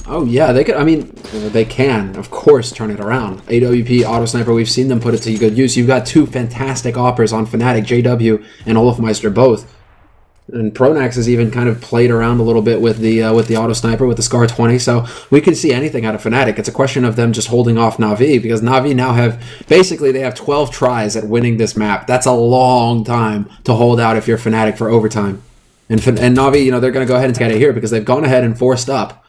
Speaker 2: Oh yeah, they could. I mean, they can, of course, turn it around. AWP, Auto Sniper, we've seen them put it to good use. You've got 2 fantastic offers on Fnatic, JW and Olofmeister both. And Pronax has even kind of played around a little bit with the Auto Sniper, with the Scar 20, so we can see anything out of Fnatic. It's a question of them just holding off Na'Vi, because Na'Vi now they have 12 tries at winning this map. That's a long time to hold out if you're Fnatic for overtime. And Na'Vi, you know, they're going to go ahead and get it here because they've gone ahead and forced up.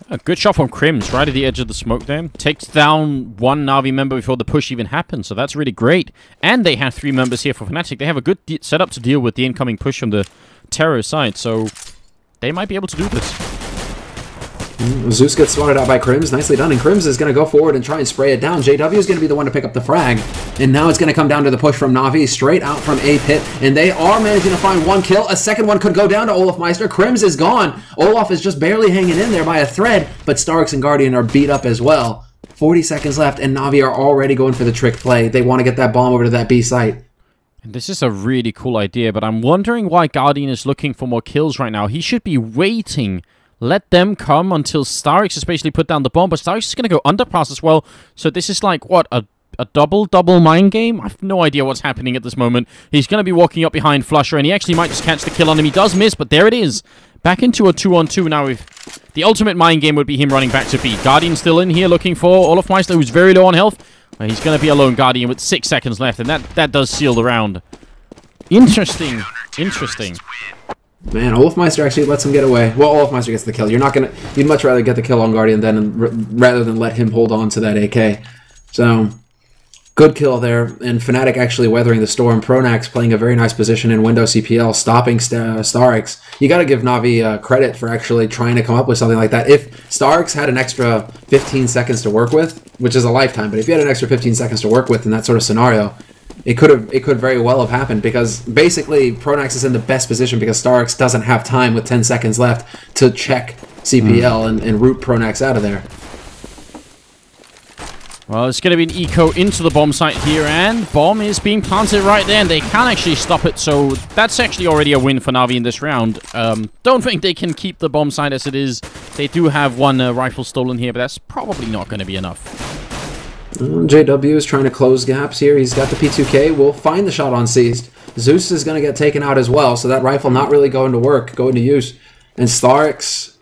Speaker 1: A good shot from Crims, right at the edge of the smoke there. Takes down 1 Na'Vi member before the push even happens, so that's really great. And they have 3 members here for Fnatic. They have a good setup to deal with the incoming push from the Terror side, so they might be able to do this.
Speaker 2: Zeus gets swatted out by Crims. Nicely done. And Crims is going to go forward and try and spray it down. JW is going to be the one to pick up the frag. And now it's going to come down to the push from Na'Vi, straight out from A pit. And they are managing to find 1 kill. A second one could go down to Olofmeister. Crims is gone. Olaf is just barely hanging in there by a thread. But Starks and Guardian are beat up as well. 40 seconds left, and Na'Vi are already going for the trick play. They want to get that bomb over to that B site.
Speaker 1: And this is a really cool idea, but I'm wondering why Guardian is looking for more kills right now. He should be waiting. Let them come until Starix has basically put down the bomb, but Starix is going to go underpass as well. So this is like, what, a double mind game? I have no idea what's happening at this moment. He's going to be walking up behind Flusher, and he actually might just catch the kill on him. He does miss, but there it is. Back into a 2-on-2 now. If the ultimate mind game would be him running back to B. Guardian still in here looking for Olofmeister, who's very low on health. He's going to be alone, Guardian, with 6 seconds left, and that does seal the round. Interesting. Interesting.
Speaker 2: Man, Olofmeister actually lets him get away. Well, Olofmeister gets the kill. You'd much rather get the kill on Guardian rather than let him hold on to that AK. So, good kill there, and Fnatic actually weathering the storm. Pronax playing a very nice position in window CPL, stopping Starix. You got to give Na'Vi credit for actually trying to come up with something like that. If Starix had an extra 15 seconds to work with, which is a lifetime, but if you had an extra 15 seconds to work with in that sort of scenario, it could very well have happened, because basically Pronax is in the best position because Starix doesn't have time with 10 seconds left to check CPL and root Pronax out of there.
Speaker 1: Well, it's going to be an eco into the bomb site here, and bomb is being planted right there, and they can actually stop it, so that's actually already a win for Na'Vi in this round. Don't think they can keep the bomb site as it is. They do have one rifle stolen here, but that's probably not going to be enough.
Speaker 2: JW is trying to close gaps here. He's got the P2K. Will find the shot on Seized. Zeus is going to get taken out as well, so that rifle not really going to work, going to use. And Starix...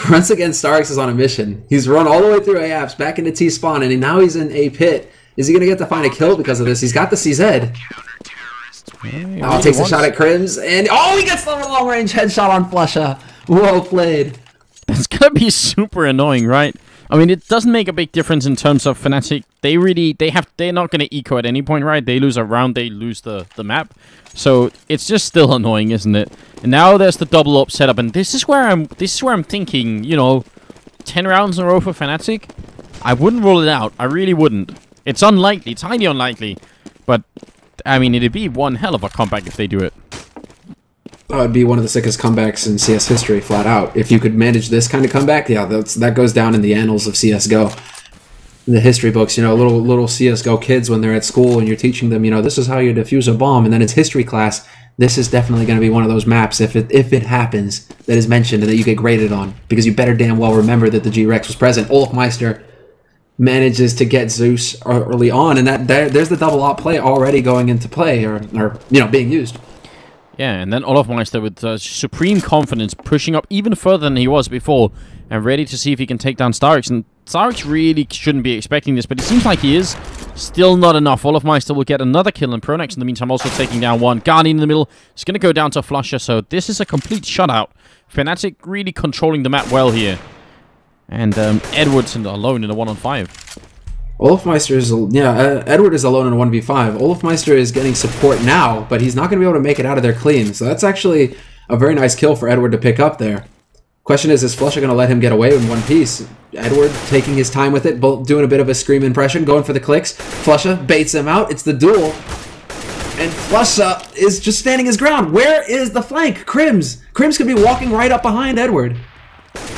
Speaker 2: Once again, Starix is on a mission. He's run all the way through AAPS, back into T-spawn, and now he's in A pit. Is he going to get to find a kill because of this? He's got the CZ. Oh, takes a shot at Crims, and he gets the long-range headshot on Flusha. Well played.
Speaker 1: That's going to be super annoying, right? I mean, it doesn't make a big difference in terms of Fnatic. They're not going to eco at any point, right? They lose a round, they lose the map. So it's just still annoying, isn't it? And now there's the double up setup, and this is where I'm thinking, you know, 10 rounds in a row for Fnatic. I wouldn't rule it out. I really wouldn't. It's unlikely, it's highly unlikely. But I mean, it'd be one hell of a comeback if they do it.
Speaker 2: Oh, it'd be one of the sickest comebacks in CS history, flat out. If you could manage this kind of comeback, yeah, that goes down in the annals of CSGO. In the history books, you know, little CSGO kids when they're at school and you're teaching them, you know, this is how you defuse a bomb, and then it's history class. This is definitely going to be one of those maps, if it happens, that is mentioned and that you get graded on, because you better damn well remember that the G-Rex was present. olofmeister manages to get Zeus early on, and there's the double op play already going into play, or you know, being used.
Speaker 1: Yeah, and then olofmeister with supreme confidence, pushing up even further than he was before, and ready to see if he can take down Starix. And Starix really shouldn't be expecting this, but it seems like he is. Still not enough. olofmeister will get another kill, and Pronax in the meantime also taking down one. Guardian in the middle. It's going to go down to Flusha, so this is a complete shutout. Fnatic really controlling the map well here. And Edward's alone in a 1-on-5.
Speaker 2: olofmeister is, Edward is alone in a 1v5. olofmeister is getting support now, but he's not going to be able to make it out of there clean. So that's actually a very nice kill for Edward to pick up there. Question is Flusha going to let him get away in one piece? Edward taking his time with it, doing a bit of a scream impression, going for the clicks. Flusha baits him out. It's the duel. And Flusha is just standing his ground. Where is the flank? Crims. Crims could be walking right up behind Edward.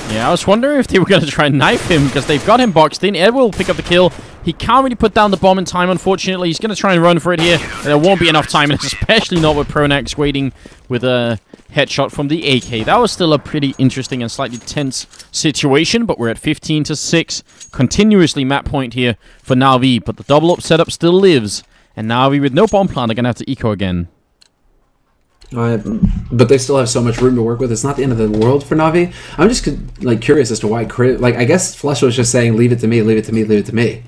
Speaker 1: Yeah, I was wondering if they were going to try and knife him, because they've got him boxed in. Edward will pick up the kill. He can't really put down the bomb in time, unfortunately. He's going to try and run for it here. There won't be enough time, and especially not with Pronax waiting with a headshot from the AK. That was still a pretty interesting and slightly tense situation, but we're at 15-6. Continuously map point here for Na'Vi, but the double up setup still lives. And Na'Vi with no bomb plant are going to have to eco again.
Speaker 2: But they still have so much room to work with. It's not the end of the world for Na'Vi. I'm just like curious as to why. I guess Flusha was just saying, "Leave it to me, leave it to me, leave it to me."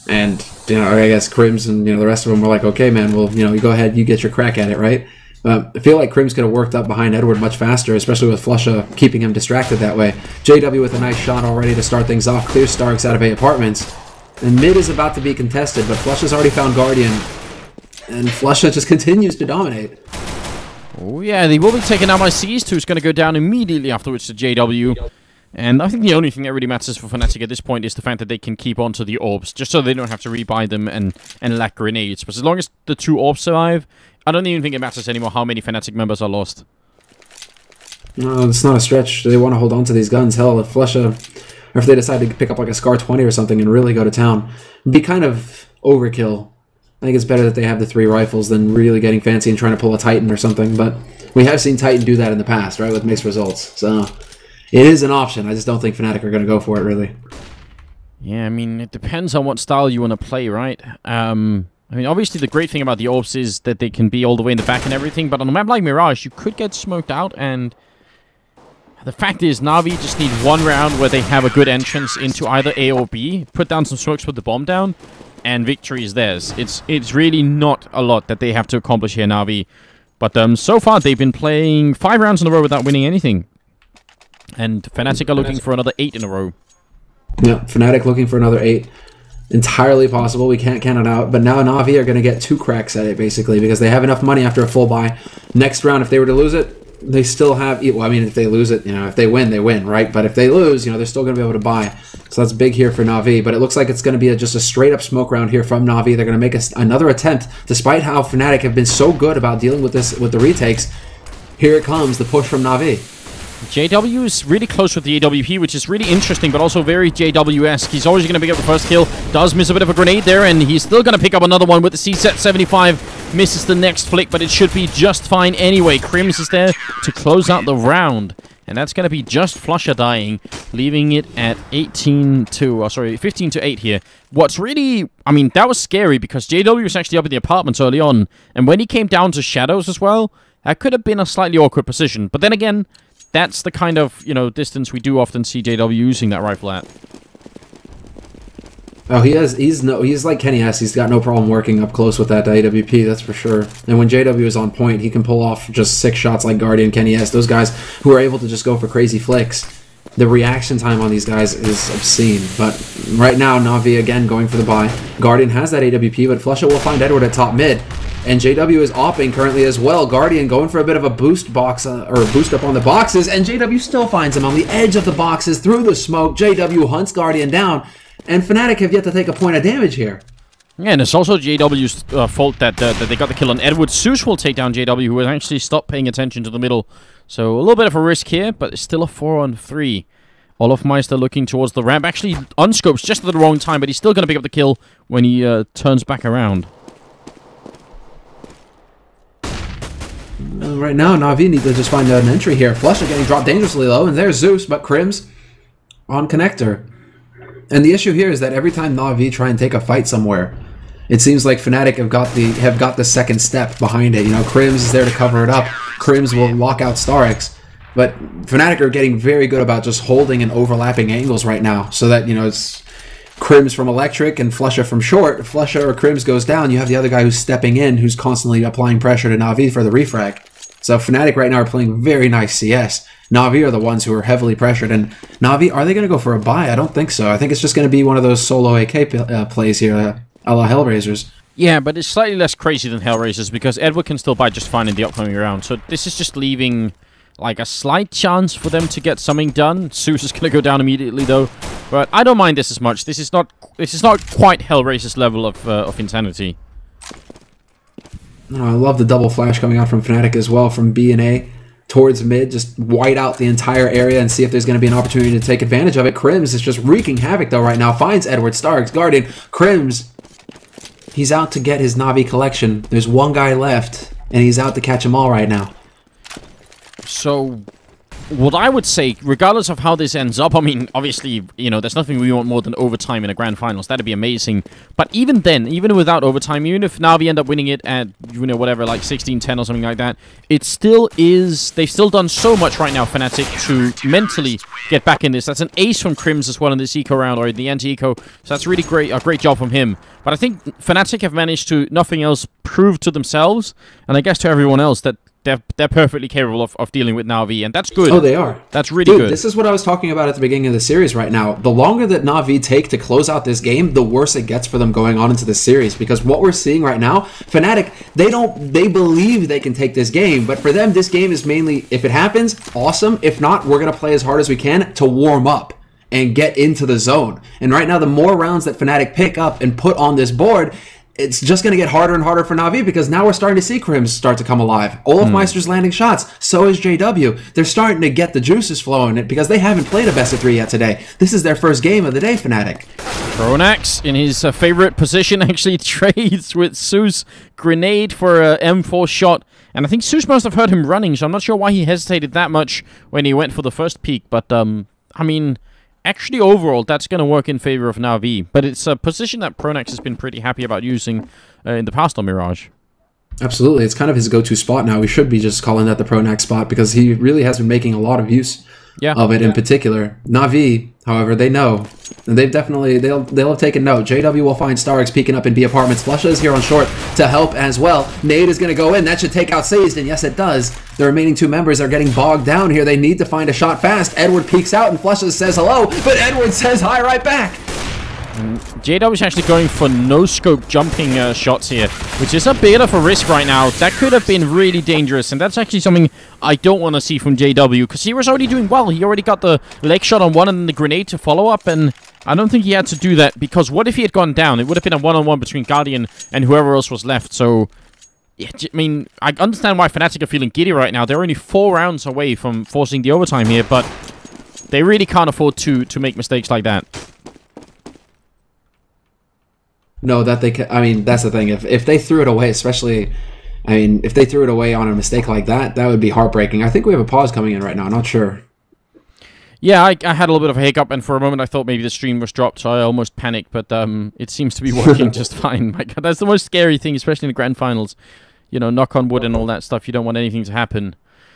Speaker 2: And you know, I guess Crims and the rest of them were like, "Okay, man, well, you go ahead, you get your crack at it, right?" I feel like Crims could have worked up behind Edward much faster, especially with Flusha keeping him distracted that way. JW with a nice shot already to start things off. Clear Starix out of A apartments, and mid is about to be contested, but Flusha's already found Guardian, and Flusha just continues to dominate.
Speaker 1: Oh yeah, they will be taken out by Seized, who's going to go down immediately afterwards to JW. And I think the only thing that really matters for Fnatic at this point is the fact that they can keep on to the orbs, just so they don't have to rebuy them and lack grenades. But as long as the 2 orbs survive, I don't even think it matters anymore how many Fnatic members are lost.
Speaker 2: No, it's not a stretch. They want to hold on to these guns. Hell, if Flusha, or if they decide to pick up like a Scar 20 or something and really go to town, it'd be kind of overkill. I think it's better that they have the 3 rifles than really getting fancy and trying to pull a Titan or something, but we have seen Titan do that in the past, right, with mixed results. So it is an option. I just don't think Fnatic are going to go for it, really.
Speaker 1: Yeah, I mean, it depends on what style you want to play, right? I mean, obviously the great thing about the orbs is that they can be all the way in the back and everything, but on a map like Mirage, you could get smoked out, and the fact is, Na'Vi just need 1 round where they have a good entrance into either A or B, put down some smokes, put the bomb down, and victory is theirs. It's really not a lot that they have to accomplish here, Na'Vi. But so far, they've been playing 5 rounds in a row without winning anything. And Fnatic are looking for another 8 in a row.
Speaker 2: Yeah, Fnatic looking for another 8. Entirely possible. We can't count it out. But now Na'Vi are going to get 2 cracks at it, basically, because they have enough money after a full buy. Next round, if they were to lose it, they still have... Well, I mean, if they lose it, if they win, they win, right? But if they lose, they're still going to be able to buy. So that's big here for Na'Vi. But it looks like it's going to be just a straight-up smoke round here from Na'Vi. They're going to make another attempt, despite how Fnatic have been so good about dealing with the retakes. Here it comes, the push from Na'Vi.
Speaker 1: JW is really close with the AWP, which is really interesting, but also very JW-esque. He's always going to pick up the first kill. Does miss a bit of a grenade there, and he's still going to pick up another one with the CSET 75. Misses the next flick, but it should be just fine anyway. Crims is there to close out the round. And that's going to be just flusha dying, leaving it at 15 to 8 here. What's really... I mean, that was scary because JW was actually up in the apartments early on. And when he came down to shadows as well, that could have been a slightly awkward position. But then again... That's the kind of, distance we do often see JW using that rifle at.
Speaker 2: Oh, he's like Kenny S. He's got no problem working up close with that AWP, that's for sure. And when JW is on point, he can pull off just 6 shots like Guardian, Kenny S. Those guys who are able to just go for crazy flicks. The reaction time on these guys is obscene. But right now, Na'Vi again going for the buy. Guardian has that AWP, but flusha will find Edward at top mid. And JW is opping currently as well. Guardian going for a bit of a boost box, or boost up on the boxes, and JW still finds him on the edge of the boxes through the smoke. JW hunts Guardian down, and Fnatic have yet to take a point of damage here.
Speaker 1: Yeah, and it's also JW's fault that they got the kill on Edward. Zeus will take down JW, who has actually stopped paying attention to the middle. So a little bit of a risk here, but it's still a 4-on-3. Olofmeister looking towards the ramp. Actually, unscopes just at the wrong time, but he's still going to pick up the kill when he turns back around.
Speaker 2: Right now, Na'Vi need to just find an entry here. flusha getting dropped dangerously low, and there's Zeus, but Crims on connector. And the issue here is that every time Na'Vi try and take a fight somewhere, it seems like Fnatic have got the second step behind it. Crims is there to cover it up. Crims will lock out Starix. But Fnatic are getting very good about just holding and overlapping angles right now, so that, it's Crims from Electric and flusha from short. If flusha or Crims goes down, you have the other guy who's stepping in, who's constantly applying pressure to Na'Vi for the refrag. So Fnatic right now are playing very nice CS. Na'Vi are the ones who are heavily pressured, and Na'Vi, are they going to go for a buy? I don't think so. I think it's just going to be one of those solo AK plays here, a la Hellraisers.
Speaker 1: Yeah, but it's slightly less crazy than Hellraisers because Edward can still buy just fine in the upcoming round. So this is just leaving like a slight chance for them to get something done. Zeus is going to go down immediately though, but I don't mind this as much. This is not quite Hellraiser's level of insanity.
Speaker 2: I love the double flash coming out from Fnatic as well, from B and A towards mid. Just white out the entire area and see if there's going to be an opportunity to take advantage of it. Crims is just wreaking havoc though right now. Finds Edward, Starks, Guardian. Crims, he's out to get his Na'Vi collection. There's one guy left, and he's out to catch them all right now.
Speaker 1: So, what I would say, regardless of how this ends up, I mean, obviously, there's nothing we want more than overtime in a grand finals. That'd be amazing. But even then, even without overtime, even if Na'Vi end up winning it at, whatever, like 16-10 or something like that, it still is... They've still done so much right now, Fnatic, to mentally get back in this. That's an ace from Crims as well in this eco round, or in the anti-eco. So that's really great, a great job from him. But I think Fnatic have managed to, nothing else, prove to themselves, and I guess to everyone else, that they're perfectly capable of dealing with Na'Vi, and that's good.
Speaker 2: Oh, they are.
Speaker 1: That's really good.
Speaker 2: This is what I was talking about at the beginning of the series right now. The longer that Na'Vi take to close out this game, the worse it gets for them going on into the series, because what we're seeing right now, Fnatic, they believe they can take this game, but for them, this game is mainly, if it happens, awesome. If not, we're going to play as hard as we can to warm up and get into the zone. And right now, the more rounds that Fnatic pick up and put on this board, it's just going to get harder and harder for Na'Vi, because now we're starting to see Crims start to come alive. Olofmeister's landing shots. So is JW. They're starting to get the juices flowing because they haven't played a best of 3 yet today. This is their first game of the day, Fnatic.
Speaker 1: Pronax, in his favorite position, actually trades with Zeus. Grenade for an M4 shot. And I think Zeus must have heard him running, so I'm not sure why he hesitated that much when he went for the first peek. But, I mean... Actually, overall, that's going to work in favor of Na'Vi, but it's a position that Pronax has been pretty happy about using in the past on Mirage.
Speaker 2: Absolutely. It's kind of his go-to spot now. We should be just calling that the Pronax spot, because he really has been making a lot of use of it in particular. Na'Vi, however, they know. And they've definitely, they'll have taken note. JW will find Starix peeking up in B apartments. flusha is here on short to help as well. Nade is going to go in. That should take out Sazed, and yes, it does. The remaining 2 members are getting bogged down here. They need to find a shot fast. Edward peeks out, and flusha says hello, but Edward says hi right back.
Speaker 1: JW is actually going for no-scope jumping shots here, which is a bit of a risk right now. That could have been really dangerous, and that's actually something I don't want to see from JW, because he was already doing well. He already got the leg shot on one and then the grenade to follow up, and I don't think he had to do that, because what if he had gone down? It would have been a one-on-one between Guardian and whoever else was left, so... Yeah, I mean, I understand why Fnatic are feeling giddy right now. They're only 4 rounds away from forcing the overtime here, but they really can't afford to make mistakes like that.
Speaker 2: No, that they can, I mean, that's the thing. If they threw it away, especially, I mean, if they threw it away on a mistake like that, that would be heartbreaking. I think we have a pause coming in right now. I'm not sure.
Speaker 1: Yeah, I had a little bit of a hiccup, and for a moment I thought maybe the stream was dropped, so I almost panicked, but it seems to be working just fine. My God, that's the most scary thing, especially in the grand finals. You know, knock on wood and all that stuff. You don't want anything to happen.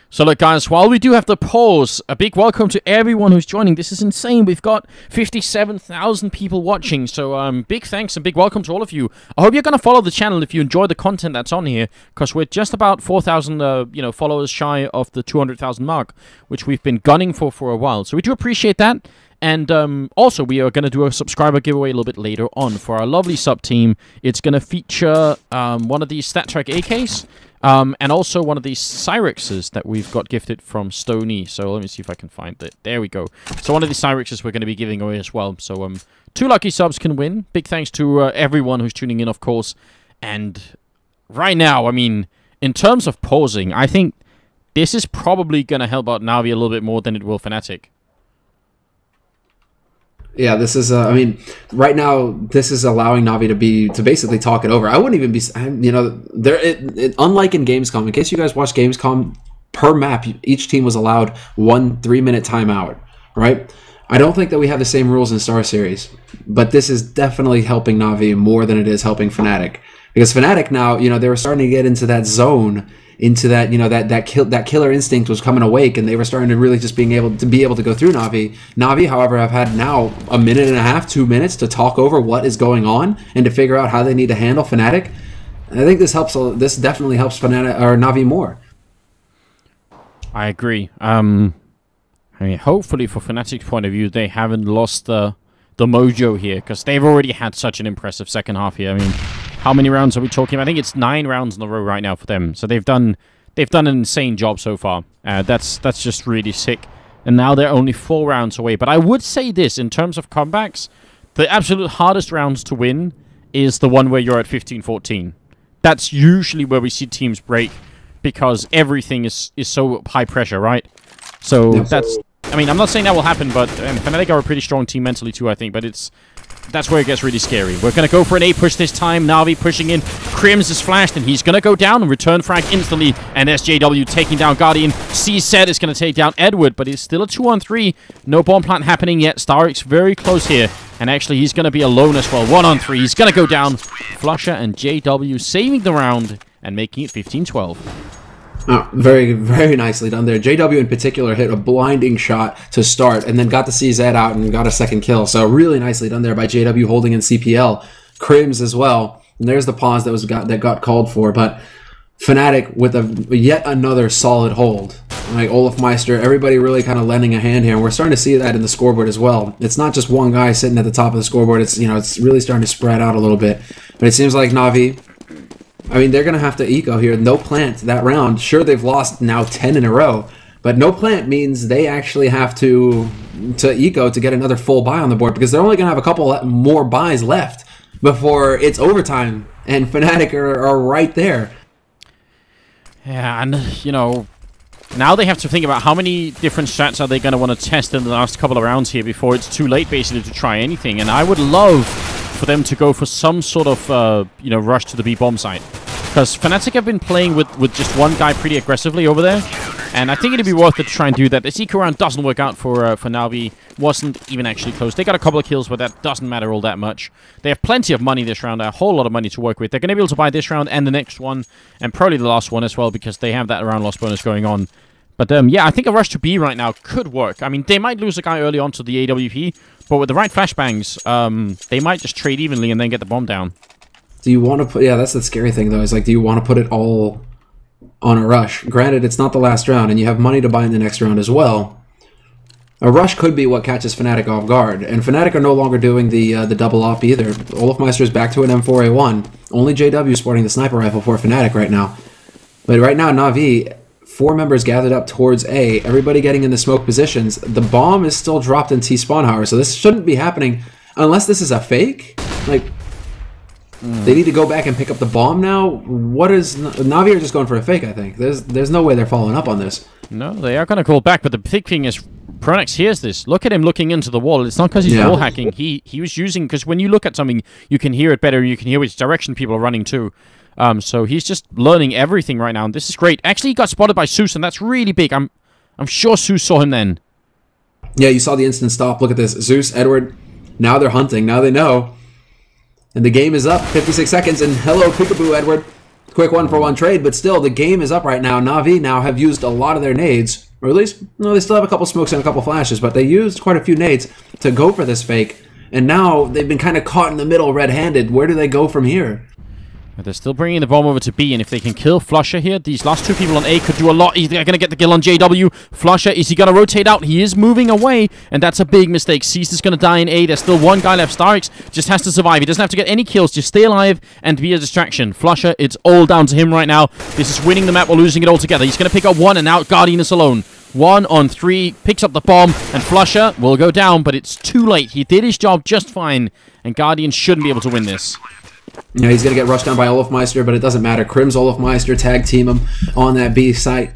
Speaker 1: So look, guys, while we do have to pause, a big welcome to everyone who's joining. This is insane. We've got 57,000 people watching, so big thanks and big welcome to all of you. I hope you're going to follow the channel if you enjoy the content that's on here, because we're just about 4,000 followers shy of the 200,000 mark, which we've been gunning for a while. So we do appreciate that. And also, we are going to do a subscriber giveaway a little bit later on for our lovely sub team. It's going to feature one of these StatTrak AKs. And also one of these Cyrexes that we've got gifted from Stony. So let me see if I can find it. There we go. So one of these Cyrexes we're going to be giving away as well. So 2 lucky subs can win. Big thanks to everyone who's tuning in, of course. And right now, I mean, in terms of pausing, I think this is probably going to help out Na'Vi a little bit more than it will Fnatic.
Speaker 2: Yeah, this is, I mean, right now, this is allowing Na'Vi to basically talk it over. I wouldn't even be, you know, unlike in Gamescom, in case you guys watch Gamescom, per map, each team was allowed 1 3-minute timeout, right? I don't think that we have the same rules in Star Series, but this is definitely helping Na'Vi more than it is helping Fnatic. Because Fnatic now, you know, they were starting to get into that zone, into that, you know, that killer instinct was coming awake, and they were starting to really just be able to go through Na'Vi. Na'Vi, however, have had now 1.5 minutes, 2 minutes to talk over what is going on and to figure out how they need to handle Fnatic. And I think this helps. This definitely helps Fnatic or Na'Vi more.
Speaker 1: I agree. I mean, hopefully, for Fnatic's point of view, they haven't lost the mojo here, because they've already had such an impressive second half here. I mean, how many rounds are we talking about? I think it's 9 rounds in a row right now for them. So they've done an insane job so far. That's just really sick. And now they're only 4 rounds away. But I would say this, in terms of comebacks, the absolute hardest rounds to win is the one where you're at 15-14. That's usually where we see teams break, because everything is so high pressure, right? So that's... I mean, I'm not saying that will happen, but Fnatic are a pretty strong team mentally too, I think. But that's where it gets really scary. We're going to go for an A push this time. Na'Vi pushing in. Crims is flashed, and he's going to go down and return frag instantly. And SJW taking down Guardian. CZ is going to take down Edward, but it's still a 2-on-3. No bomb plant happening yet. Starix very close here. And actually, he's going to be alone as well. 1-on-3. He's going to go down. Flusha and JW saving the round and making it 15-12.
Speaker 2: Oh, very, very nicely done there. JW in particular hit a blinding shot to start and then got the CZ out and got a second kill. So really nicely done there by JW holding in CPL. Crims as well. And there's the pause that got called for. But Fnatic with yet another solid hold. Like Olaf Meister, everybody really kind of lending a hand here. And we're starting to see that in the scoreboard as well. It's not just one guy sitting at the top of the scoreboard. It's, you know, it's really starting to spread out a little bit. But it seems like Na'Vi, I mean, they're going to have to eco here. No plant that round. Sure, they've lost now 10 in a row, but no plant means they actually have to eco to get another full buy on the board, because they're only going to have a couple more buys left before it's overtime, and Fnatic are right there.
Speaker 1: Yeah, and, you know, now they have to think about how many different strats are they going to want to test in the last couple of rounds here before it's too late, basically, to try anything. And I would love for them to go for some sort of, rush to the B bomb site. Because Fnatic have been playing with just one guy pretty aggressively over there. And I think it'd be worth it to try and do that. The eco round doesn't work out for Na'Vi. Wasn't even actually close. They got a couple of kills, but that doesn't matter all that much. They have plenty of money this round, a whole lot of money to work with. They're going to be able to buy this round and the next one, and probably the last one as well, because they have that round loss bonus going on. But yeah, I think a rush to B right now could work. I mean, they might lose a guy early on to the AWP, but with the right flashbangs, they might just trade evenly and then get the bomb down.
Speaker 2: Do you want to put... Yeah, that's the scary thing, though. Is like, do you want to put it all on a rush? Granted, it's not the last round, and you have money to buy in the next round as well. A rush could be what catches Fnatic off guard, and Fnatic are no longer doing the double op either. Olofmeister's back to an M4A1. Only JW sporting the sniper rifle for Fnatic right now. But right now, Na'Vi, 4 members gathered up towards A, everybody getting in the smoke positions. The bomb is still dropped in T-spawn, however, so this shouldn't be happening unless this is a fake. Like, they need to go back and pick up the bomb now. What is Na'Vi are just going for a fake? I think there's no way they're following up on this.
Speaker 1: No, they are going to call back, but the big thing is Pronax hears this. Look at him looking into the wall. It's not because he's wall hacking. He was using, because when you look at something, you can hear it better. You can hear which direction people are running to. So he's just learning everything right now, and this is great. Actually, he got spotted by Zeus, and that's really big. I'm sure Zeus saw him then.
Speaker 2: Yeah, you saw the instant stop. Look at this. Zeus, Edward, now they're hunting. Now they know. And the game is up. 56 seconds, and hello, peekaboo, Edward. Quick 1-for-1 trade, but still, the game is up right now. Na'Vi now have used a lot of their nades, or at least, no, they still have a couple smokes and a couple flashes, but they used quite a few nades to go for this fake. And now they've been kind of caught in the middle red-handed. Where do they go from here?
Speaker 1: They're still bringing the bomb over to B, and if they can kill Flusher here, these last 2 people on A could do a lot. They're going to get the kill on JW. Flusher, is he going to rotate out? He is moving away, and that's a big mistake. Cease is going to die in A. There's still 1 guy left. Starix just has to survive. He doesn't have to get any kills. Just stay alive and be a distraction. Flusher, it's all down to him right now. This is winning the map or losing it altogether. He's going to pick up 1, and now Guardian is alone. 1 on 3, picks up the bomb, and Flusher will go down, but it's too late. He did his job just fine, and Guardian shouldn't be able to win this.
Speaker 2: Yeah, he's going to get rushed down by Olofmeister, but it doesn't matter. Krim's Olofmeister tag team him on that B site.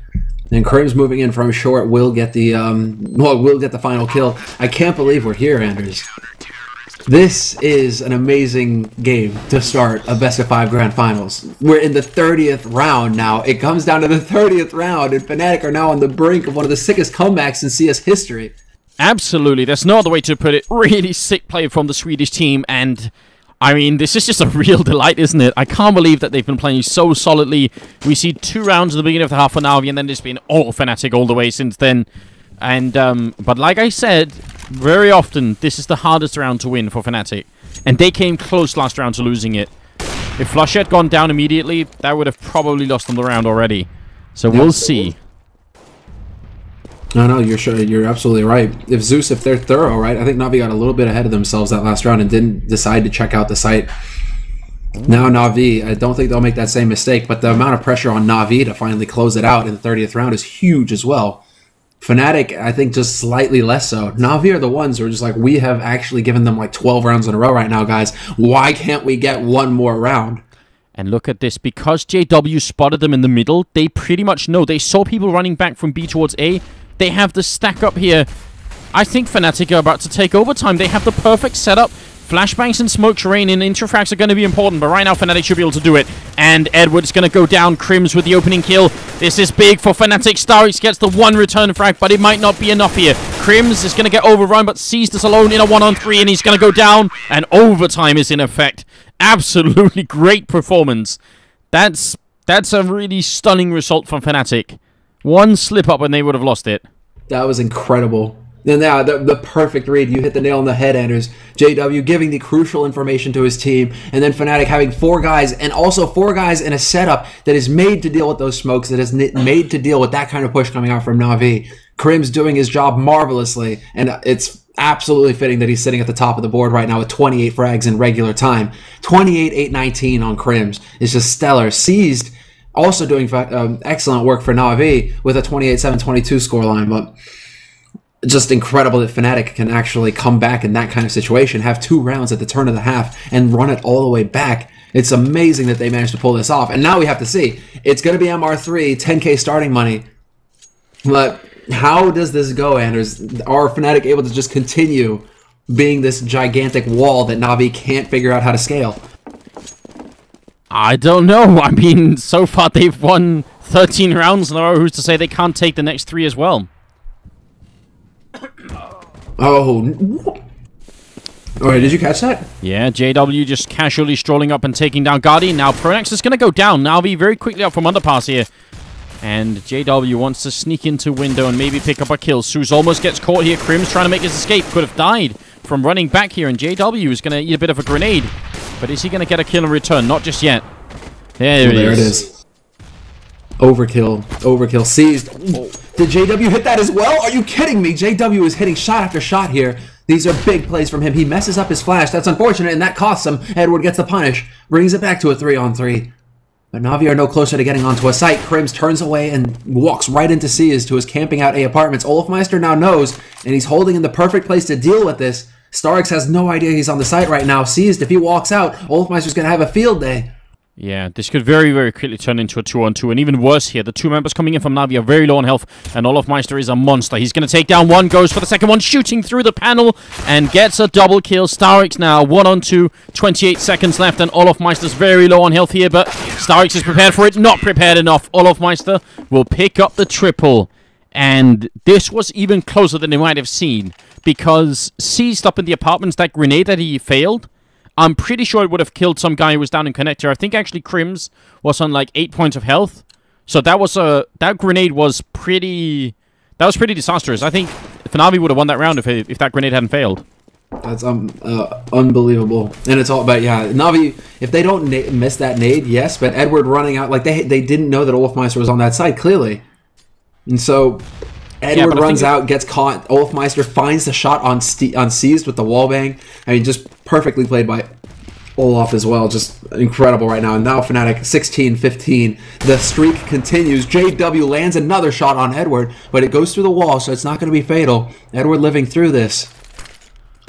Speaker 2: And Krim's moving in from short will get the will get the final kill. I can't believe we're here, Anders. This is an amazing game to start a best-of-5 grand finals. We're in the 30th round now. It comes down to the 30th round, and Fnatic are now on the brink of one of the sickest comebacks in CS history.
Speaker 1: Absolutely. There's no other way to put it. Really sick play from the Swedish team, and I mean, this is just a real delight, isn't it? I can't believe that they've been playing so solidly. We see 2 rounds at the beginning of the half for Na'Vi, and then it's been all Fnatic all the way since then. And but like I said, very often this is the hardest round to win for Fnatic, and they came close last round to losing it. If Flush had gone down immediately, that would have probably lost them the round already. So we'll see.
Speaker 2: No, you're absolutely right. If they're thorough, right? I think Na'Vi got a little bit ahead of themselves that last round and didn't decide to check out the site. Now Na'Vi, I don't think they'll make that same mistake, but the amount of pressure on Na'Vi to finally close it out in the 30th round is huge as well. Fnatic, I think, just slightly less so. Na'Vi are the ones who are just like, we have actually given them like 12 rounds in a row right now, guys. Why can't we get one more round?
Speaker 1: And look at this. Because JW spotted them in the middle, they pretty much know. They saw people running back from B towards A. They have the stack up here. I think Fnatic are about to take overtime. They have the perfect setup. Flashbangs and smoke terrain and interfrags are going to be important, but right now Fnatic should be able to do it. And Edward's going to go down. Krims with the opening kill. This is big for Fnatic. Starix gets the 1 return frag, but it might not be enough here. Krims is going to get overrun, but sees this alone in a 1-on-3, and he's going to go down. And overtime is in effect. Absolutely great performance. That's a really stunning result from Fnatic. 1 slip up and they would have lost it.
Speaker 2: That was incredible. And now the perfect read. You hit the nail on the head, Anders. JW giving the crucial information to his team, and then Fnatic having 4 guys, and also 4 guys in a setup that is made to deal with those smokes, that is made to deal with that kind of push coming out from Na'Vi. Krim's doing his job marvelously, and it's absolutely fitting that he's sitting at the top of the board right now with 28 frags in regular time. 28-8-19 on Krims. It's just stellar. Seized, also doing excellent work for Na'Vi with a 28-7-22 scoreline, but just incredible that Fnatic can actually come back in that kind of situation, have 2 rounds at the turn of the half, and run it all the way back. It's amazing that they managed to pull this off. And now we have to see. It's going to be MR3, 10K starting money. But how does this go, Anders? Are Fnatic able to just continue being this gigantic wall that Na'Vi can't figure out how to scale?
Speaker 1: I don't know. I mean, so far they've won 13 rounds in a row. Who's to say they can't take the next 3 as well?
Speaker 2: Oh. Alright, did you catch that?
Speaker 1: Yeah, JW just casually strolling up and taking down Guardian. Now Pronax is going to go down. Na'Vi very quickly up from underpass here. And JW wants to sneak into window and maybe pick up a kill. Zeus almost gets caught here. Krim's trying to make his escape. Could have died from running back here. And JW is going to eat a bit of a grenade. But is he going to get a kill in return? Not just yet. There it is.
Speaker 2: Overkill. Overkill. Seized. Did JW hit that as well? Are you kidding me? JW is hitting shot after shot here. These are big plays from him. He messes up his flash. That's unfortunate, and that costs him. Edward gets the punish. Brings it back to a 3-on-3. But Na'Vi are no closer to getting onto a site. Crims turns away and walks right into Seas to his camping out A apartments. Olofmeister now knows, and he's holding in the perfect place to deal with this. Starix has no idea he's on the site right now. Seized, if he walks out, Olofmeister's going to have a field day.
Speaker 1: Yeah, this could very, very quickly turn into a 2-on-2, and even worse here, the two members coming in from Na'Vi are very low on health, and Olofmeister is a monster. He's going to take down one, goes for the second one, shooting through the panel, and gets a double kill. Starix now 1-on-2, 28 seconds left, and Olofmeister's very low on health here, but Starix is prepared for it, not prepared enough. Olofmeister will pick up the triple, and this was even closer than they might have seen, because seized up in the apartments, that grenade that he failed, I'm pretty sure it would have killed some guy who was down in connector. I think actually Crims was on like 8 points of health. So that was that grenade was pretty disastrous. I think Fnavi would have won that round if that grenade hadn't failed.
Speaker 2: That's unbelievable. And it's all about, yeah, Na'Vi, if they don't miss that nade, yes, but Edward running out, like they didn't know that Olofmeister was on that side, clearly. And so Edward runs out, gets caught. Olofmeister finds the shot on Seized with the wallbang. I mean, just perfectly played by Olof as well. Just incredible right now. And now Fnatic 16-15. The streak continues. JW lands another shot on Edward, but it goes through the wall, so it's not going to be fatal. Edward living through this.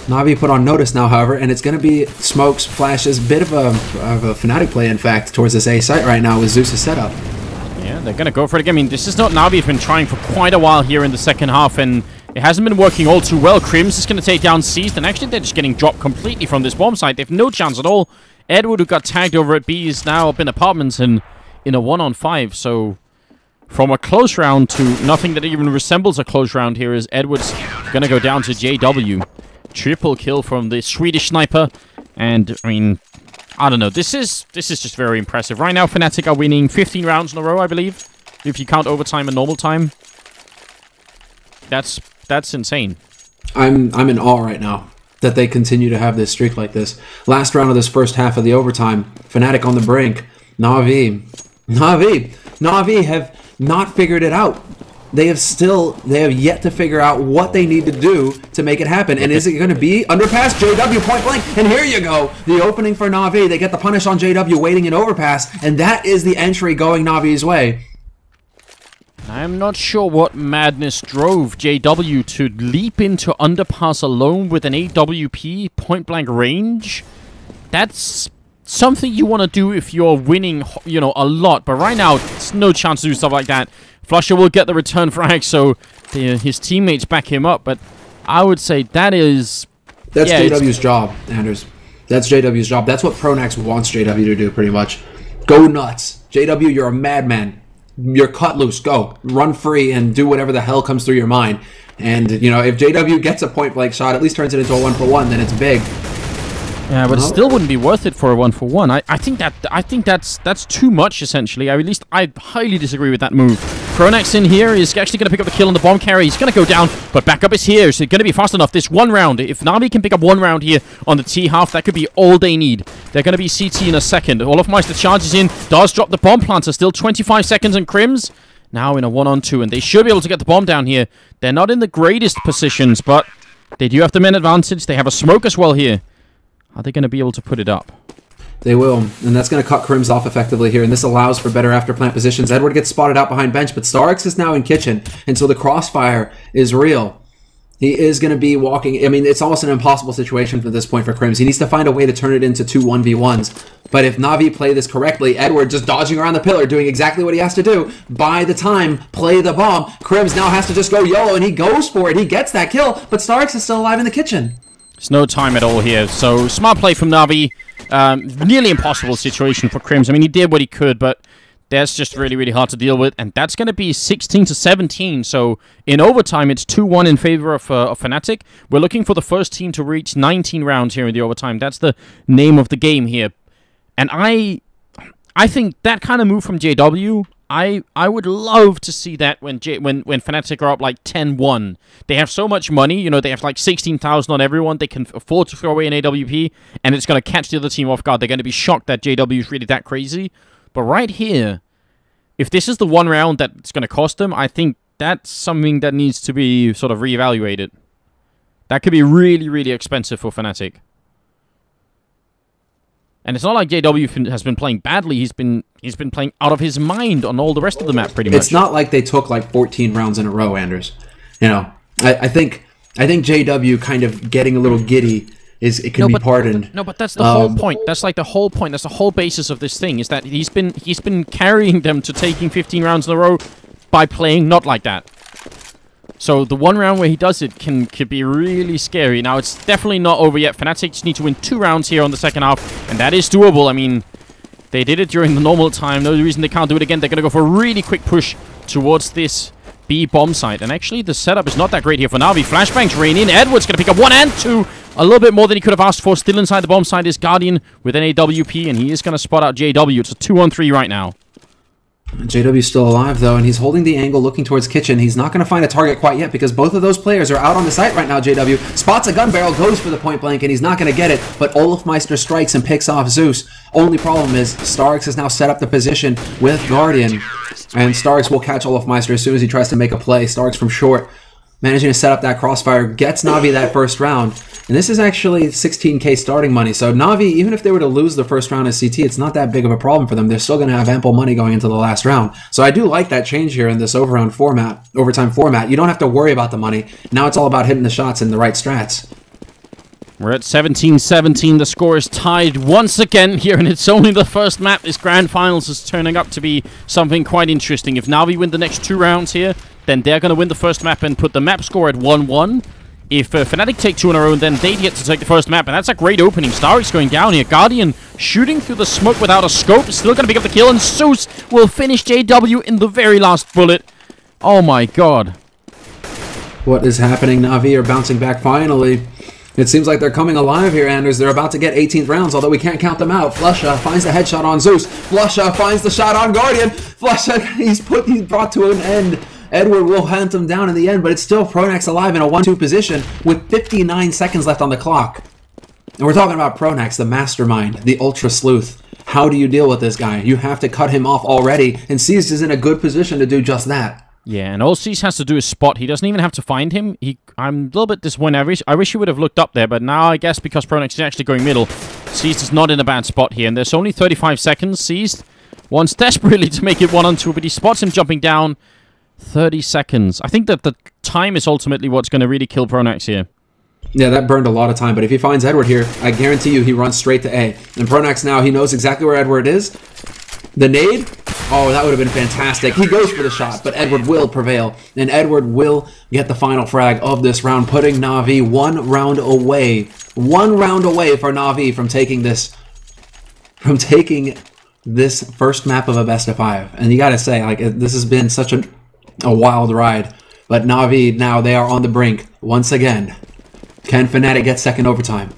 Speaker 2: Na'Vi put on notice now, however, and it's going to be smokes, flashes, bit of a Fnatic play, in fact, towards this A site right now with Zeus' setup.
Speaker 1: Yeah, they're going to go for it again. I mean, this is not Na'Vi have been trying for quite a while here in the second half, and it hasn't been working all too well. Crims is going to take down Seized, and actually they're just getting dropped completely from this bomb site. They have no chance at all. Edward, who got tagged over at B, is now up in apartments and in a 1-on-5, so from a close round to nothing that even resembles a close round here is Edward's going to go down to JW. Triple kill from the Swedish sniper, and I mean, I don't know. This is just very impressive. Right now, Fnatic are winning 15 rounds in a row, I believe, if you count overtime and normal time. That's insane. I'm
Speaker 2: in awe right now that they continue to have this streak like this. Last round of this first half of the overtime, Fnatic on the brink. Na'Vi have not figured it out. They have yet to figure out what they need to do to make it happen. And is it going to be underpass? JW point blank. And here you go. The opening for Na'Vi. They get the punish on JW waiting in overpass. And that is the entry going Na'Vi's way.
Speaker 1: I'm not sure what madness drove JW to leap into underpass alone with an AWP point blank range. That's something you want to do if you're winning, you know, a lot. But right now, it's no chance to do stuff like that. Flusher will get the return frag, so his teammates back him up. But I would say that's JW's
Speaker 2: job, Anders. That's JW's job. That's what Pronax wants JW to do, pretty much. Go nuts. JW, you're a madman. You're cut loose. Go. Run free and do whatever the hell comes through your mind. And, you know, if JW gets a point-blank shot, at least turns it into a 1-for-1, then it's big.
Speaker 1: Yeah, but it still wouldn't be worth it for a 1-for-1. I think that's too much, essentially. At least I highly disagree with that move. Pronax in here is actually going to pick up the kill on the bomb carry. He's going to go down, but backup is here. Is it going to be fast enough? This one round, if Na'Vi can pick up one round here on the T half, that could be all they need. They're going to be CT in a second. Olofmeister charges in, does drop the bomb planter. Still 25 seconds and Crims now in a 1-on-2, and they should be able to get the bomb down here. They're not in the greatest positions, but they do have the men advantage. They have a smoke as well here. Are they going to be able to put it up?
Speaker 2: They will, and that's going to cut Crims off effectively here, and this allows for better after-plant positions. Edward gets spotted out behind bench, but Starix is now in kitchen, and so the crossfire is real. He is going to be walking. I mean, it's almost an impossible situation from this point for Crims. He needs to find a way to turn it into 2 1v1s. But if Na'Vi play this correctly, Edward just dodging around the pillar, doing exactly what he has to do. By the time, play the bomb. Crims now has to just go YOLO, and he goes for it. He gets that kill, but Starix is still alive in the kitchen.
Speaker 1: There's no time at all here, so smart play from Na'Vi. Nearly impossible situation for Crims. I mean, he did what he could, but that's just really, really hard to deal with. And that's going to be 16-17, so in overtime, it's 2-1 in favor of Fnatic. We're looking for the first team to reach 19 rounds here in the overtime. That's the name of the game here. And I think that kind of move from JW, I would love to see that when Fnatic are up like 10-1. They have so much money, you know, they have like 16,000 on everyone. They can afford to throw away an AWP, and it's going to catch the other team off guard. They're going to be shocked that JW is really that crazy. But right here, if this is the one round that's going to cost them, I think that's something that needs to be sort of reevaluated. That could be really, really expensive for Fnatic. And it's not like JW has been playing badly. He's been playing out of his mind on all the rest of the map, pretty much.
Speaker 2: It's not like they took like 14 rounds in a row, Anders. You know, I think JW kind of getting a little giddy it can be pardoned.
Speaker 1: No, but that's the whole point. That's like the whole point. That's the whole basis of this thing, is that he's been carrying them to taking 15 rounds in a row by playing not like that. So the one round where he does it could be really scary. Now, it's definitely not over yet. Fnatic just need to win 2 rounds here on the second half, and that is doable. I mean, they did it during the normal time. No reason they can't do it again. They're going to go for a really quick push towards this B bomb site. And actually, the setup is not that great here for Na'Vi. Flashbangs rain in. Edward's going to pick up 1 and 2. A little bit more than he could have asked for. Still inside the bomb site is Guardian with an AWP, and he is going to spot out JW. It's a 2-on-3 right now.
Speaker 2: JW's still alive, though, and he's holding the angle, looking towards Kitchen. He's not going to find a target quite yet because both of those players are out on the site right now, JW. Spots a gun barrel, goes for the point blank, and he's not going to get it, but Olofmeister strikes and picks off Zeus. Only problem is Starks has now set up the position with Guardian, and Starks will catch Olofmeister as soon as he tries to make a play. Starks from short, managing to set up that crossfire, gets Na'Vi that first round. And this is actually 16k starting money. So Na'Vi, even if they were to lose the first round of CT, it's not that big of a problem for them. They're still going to have ample money going into the last round. So I do like that change here in this overtime format. You don't have to worry about the money. Now it's all about hitting the shots and the right strats.
Speaker 1: We're at 17-17. The score is tied once again here, and it's only the first map. This Grand Finals is turning up to be something quite interesting. If Na'Vi win the next 2 rounds here, then they're going to win the first map and put the map score at 1-1. If Fnatic take 2 in a row, then they get to take the first map, and that's a great opening. Starix going down here. Guardian shooting through the smoke without a scope. Still going to pick up the kill, and Zeus will finish JW in the very last bullet. Oh my god.
Speaker 2: What is happening? Na'Vi are bouncing back finally. It seems like they're coming alive here, Anders. They're about to get 18th rounds, although we can't count them out. Flusha finds the headshot on Zeus. Flusha finds the shot on Guardian. Flusha, he's brought to an end. Edward will hunt him down in the end, but it's still Pronax alive in a 1-2 position with 59 seconds left on the clock. And we're talking about Pronax, the mastermind, the ultra sleuth. How do you deal with this guy? You have to cut him off already, and Seized is in a good position to do just that. Yeah,
Speaker 1: and all Seized has to do is spot. He doesn't even have to find him. I'm a little bit disappointed. I wish he would have looked up there, but now I guess because Pronax is actually going middle, Seized is not in a bad spot here, and there's only 35 seconds. Seized wants desperately to make it 1-on-2, but he spots him jumping down. 30 seconds. I think that the time is ultimately what's going to really kill Pronax here.
Speaker 2: Yeah, that burned a lot of time, but if he finds Edward here, I guarantee you he runs straight to A. And Pronax now, he knows exactly where Edward is. The nade? Oh, that would have been fantastic. He goes for the shot, but Edward will prevail. And Edward will get the final frag of this round, putting Na'Vi 1 round away. 1 round away for Na'Vi from taking this first map of a best of 5. And you gotta say, like, this has been such a wild ride. But Na'Vi, now they are on the brink once again. Can Fnatic get second overtime?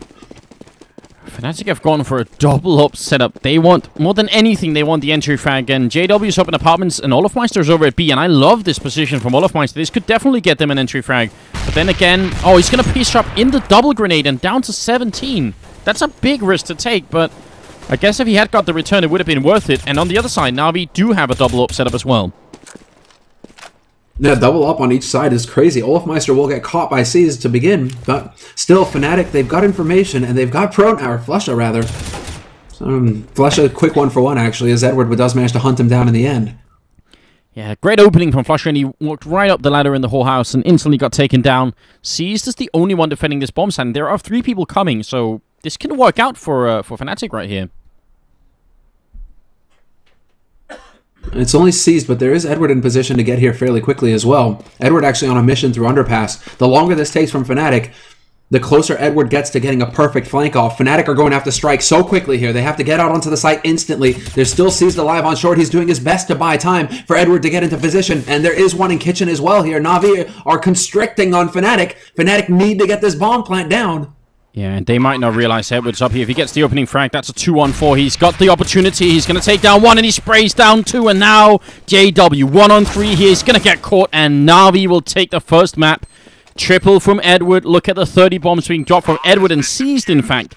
Speaker 1: Fnatic have gone for a double-up setup. They want, more than anything, they want the entry frag. And JW's up in apartments, and Olofmeister's over at B. And I love this position from Olofmeister. This could definitely get them an entry frag. But then again, oh, he's going to piece drop in the double grenade and down to 17. That's a big risk to take, but I guess if he had got the return, it would have been worth it. And on the other side, Na'Vi do have a double-up setup as well.
Speaker 2: Yeah, double up on each side is crazy. Olofmeister will get caught by Seized to begin, but still, Fnatic, they've got information, and they've got Flusha, rather. Flusha, quick 1-for-1, actually, as Edward does manage to hunt him down in the end.
Speaker 1: Yeah, great opening from Flusha, and he walked right up the ladder in the whole house and instantly got taken down. Seized is the only one defending this bomb stand. There are 3 people coming, so this can work out for Fnatic right here.
Speaker 2: It's only Seized, but there is Edward in position to get here fairly quickly as well. Edward actually on a mission through Underpass. The longer this takes from Fnatic, the closer Edward gets to getting a perfect flank off. Fnatic are going to have to strike so quickly here. They have to get out onto the site instantly. There's still Seized alive on short. He's doing his best to buy time for Edward to get into position. And there is one in Kitchen as well here. Na'Vi are constricting on Fnatic. Fnatic need to get this bomb plant down.
Speaker 1: Yeah, and they might not realize Edward's up here. If he gets the opening frag, that's a 2-on-4. He's got the opportunity. He's going to take down 1, and he sprays down 2. And now JW 1-on-3 here. He's going to get caught, and Na'Vi will take the first map. Triple from Edward. Look at the 30 bombs being dropped from Edward and Seized, in fact.